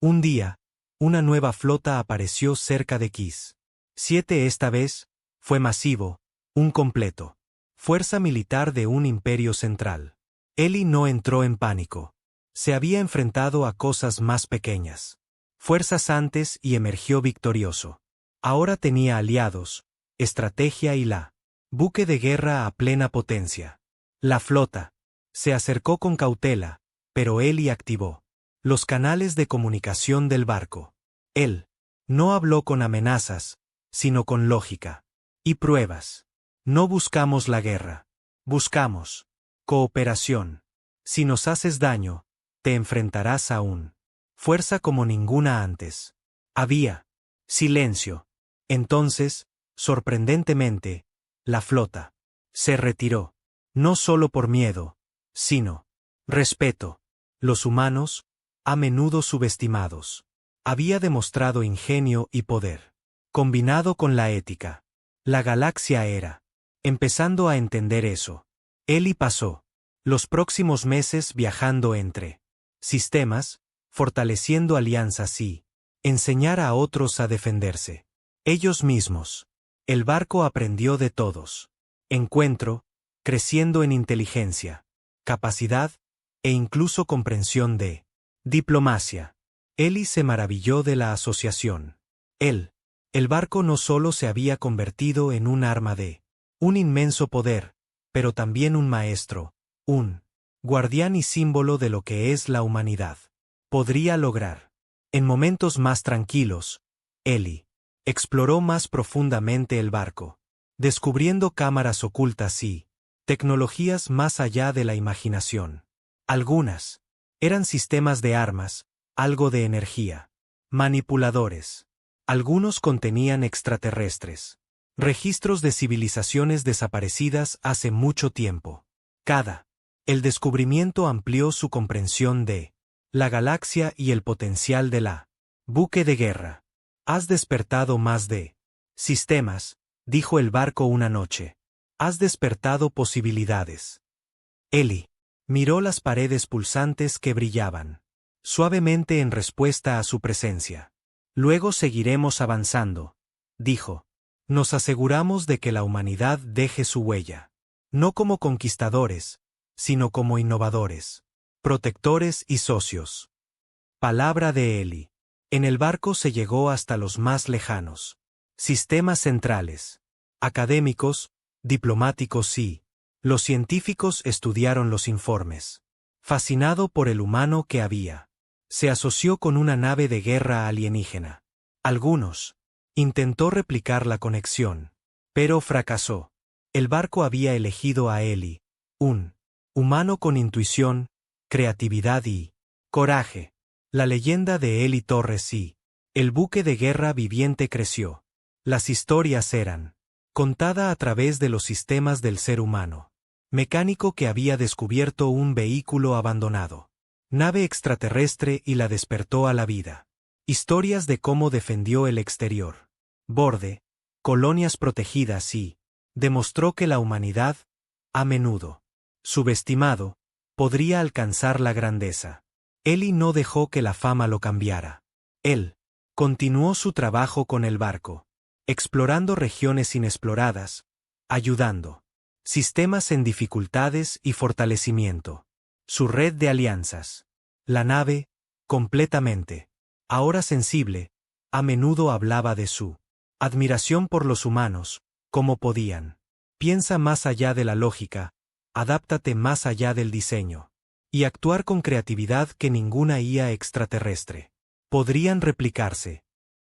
Un día, una nueva flota apareció cerca de Kiss 7 esta vez, fue masivo, un completo. Fuerza militar de un imperio central. Ellie no entró en pánico. Se había enfrentado a cosas más pequeñas. Fuerzas antes y emergió victorioso. Ahora tenía aliados, estrategia y la buque de guerra a plena potencia. La flota se acercó con cautela, pero Ellie activó los canales de comunicación del barco. Él no habló con amenazas, sino con lógica y pruebas. No buscamos la guerra. Buscamos cooperación. Si nos haces daño, te enfrentarás a un fuerza como ninguna antes. Había silencio. Entonces, sorprendentemente, la flota se retiró. No solo por miedo, sino respeto. Los humanos, a menudo subestimados, había demostrado ingenio y poder, combinado con la ética. La galaxia era empezando a entender eso. Ellie pasó los próximos meses viajando entre sistemas, fortaleciendo alianzas y enseñar a otros a defenderse. Ellos mismos. El barco aprendió de todos. Encuentro, creciendo en inteligencia, capacidad e incluso comprensión de diplomacia. Ellie se maravilló de la asociación. El barco no solo se había convertido en un arma de un inmenso poder, pero también un maestro, un guardián y símbolo de lo que es la humanidad. Podría lograr. En momentos más tranquilos, Ellie exploró más profundamente el barco, descubriendo cámaras ocultas y tecnologías más allá de la imaginación. Algunas eran sistemas de armas, algo de energía, manipuladores. Algunos contenían extraterrestres, registros de civilizaciones desaparecidas hace mucho tiempo. El descubrimiento amplió su comprensión de la galaxia y el potencial de la buque de guerra. Has despertado más de sistemas, dijo el barco una noche. Has despertado posibilidades. Ellie miró las paredes pulsantes que brillaban suavemente en respuesta a su presencia. Luego seguiremos avanzando, dijo. Nos aseguramos de que la humanidad deje su huella. No como conquistadores, sino como innovadores, protectores y socios. Palabra de Ellie. En el barco se llegó hasta los más lejanos sistemas centrales, académicos, diplomáticos y los científicos estudiaron los informes. Fascinado por el humano que había, se asoció con una nave de guerra alienígena. Algunos intentó replicar la conexión, pero fracasó. El barco había elegido a Ellie, un humano con intuición, creatividad y coraje. La leyenda de Ellie Torres y el buque de guerra viviente creció. Las historias eran contada a través de los sistemas del ser humano. Mecánico que había descubierto un vehículo abandonado. Nave extraterrestre y la despertó a la vida. Historias de cómo defendió el exterior. Borde, colonias protegidas y demostró que la humanidad, a menudo subestimado, podría alcanzar la grandeza. Ellie no dejó que la fama lo cambiara. Él continuó su trabajo con el barco, explorando regiones inexploradas, ayudando sistemas en dificultades y fortalecimiento. Su red de alianzas. La nave, completamente, ahora sensible, a menudo hablaba de su admiración por los humanos, cómo podían. Piensa más allá de la lógica, adáptate más allá del diseño. Y actuar con creatividad que ninguna IA extraterrestre podrían replicarse.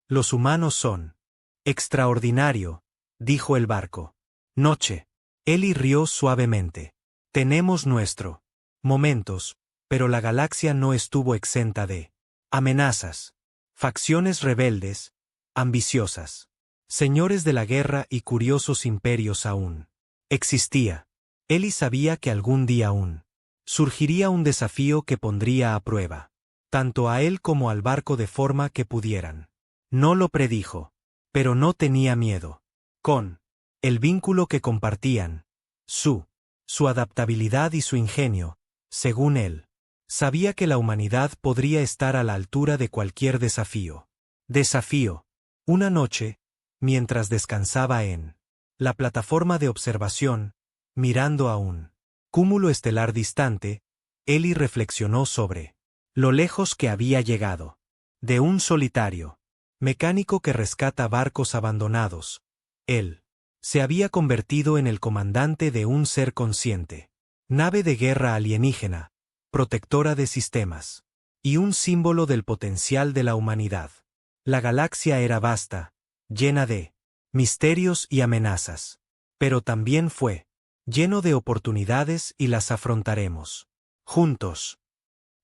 Los humanos son extraordinario, dijo el barco. Noche. Ellie rió suavemente. Tenemos nuestro momentos, pero la galaxia no estuvo exenta de amenazas, facciones rebeldes, ambiciosas. señores de la guerra y curiosos imperios aún. Existía. Ellie sabía que algún día aún surgiría un desafío que pondría a prueba tanto a él como al barco de forma que pudieran. No lo predijo, pero no tenía miedo. Con el vínculo que compartían, su adaptabilidad y su ingenio, según él, sabía que la humanidad podría estar a la altura de cualquier desafío. Desafío. Una noche, mientras descansaba en la plataforma de observación, mirando a un cúmulo estelar distante, Ellie reflexionó sobre lo lejos que había llegado. De un solitario mecánico que rescata barcos abandonados, él se había convertido en el comandante de un ser consciente, nave de guerra alienígena, protectora de sistemas, y un símbolo del potencial de la humanidad. La galaxia era vasta, llena de misterios y amenazas, pero también fue lleno de oportunidades y las afrontaremos juntos.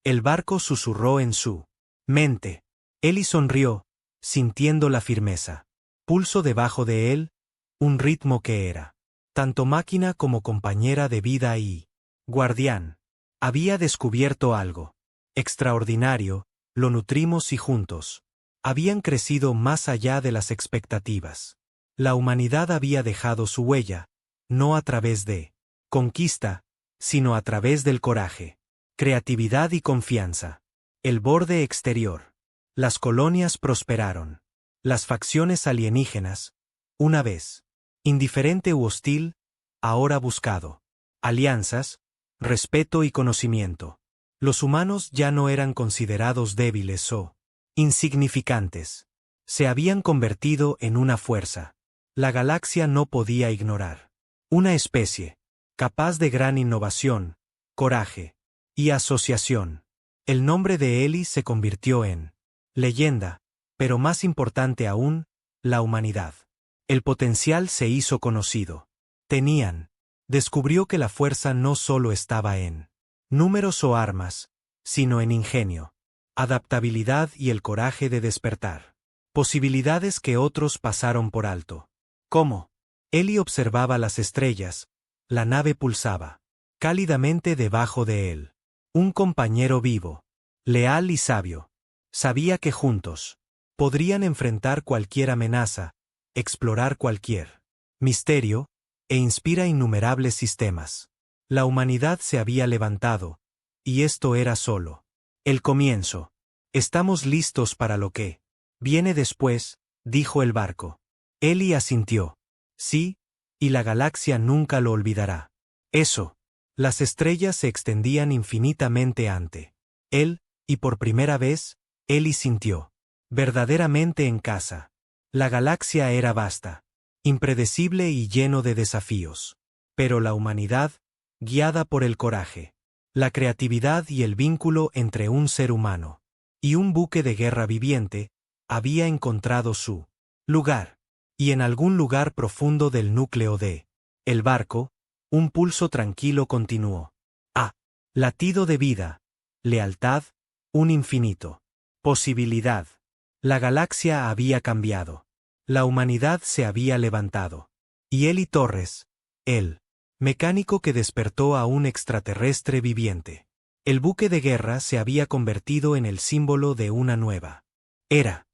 El barco susurró en su mente. Ellie sonrió, sintiendo la firmeza. Pulso debajo de él, un ritmo que era tanto máquina como compañera de vida y guardián. Había descubierto algo extraordinario, lo nutrimos y juntos habían crecido más allá de las expectativas. La humanidad había dejado su huella, no a través de conquista, sino a través del coraje, creatividad y confianza. El borde exterior. Las colonias prosperaron. Las facciones alienígenas, una vez indiferente u hostil, ahora buscado alianzas, respeto y conocimiento. Los humanos ya no eran considerados débiles o insignificantes. Se habían convertido en una fuerza. La galaxia no podía ignorar. Una especie capaz de gran innovación, coraje y asociación. El nombre de Ellie se convirtió en leyenda, pero más importante aún, la humanidad. El potencial se hizo conocido. Descubrió que la fuerza no solo estaba en números o armas, sino en ingenio, adaptabilidad y el coraje de despertar posibilidades que otros pasaron por alto. ¿Cómo? Ellie observaba las estrellas, la nave pulsaba cálidamente debajo de él. Un compañero vivo, leal y sabio. Sabía que juntos podrían enfrentar cualquier amenaza, explorar cualquier misterio, e inspira innumerables sistemas. La humanidad se había levantado, y esto era solo el comienzo. Estamos listos para lo que viene después, dijo el barco. Ellie asintió. Sí, y la galaxia nunca lo olvidará. Eso. Las estrellas se extendían infinitamente ante él, y por primera vez, Ellie sintió verdaderamente en casa. La galaxia era vasta, impredecible y lleno de desafíos. Pero la humanidad, guiada por el coraje, la creatividad y el vínculo entre un ser humano y un buque de guerra viviente, había encontrado su lugar. Y en algún lugar profundo del núcleo de el barco, un pulso tranquilo continuó. Latido de vida, lealtad, un infinito. Posibilidad. La galaxia había cambiado. La humanidad se había levantado. Y Ellie Torres, el mecánico que despertó a un extraterrestre viviente. El buque de guerra se había convertido en el símbolo de una nueva era.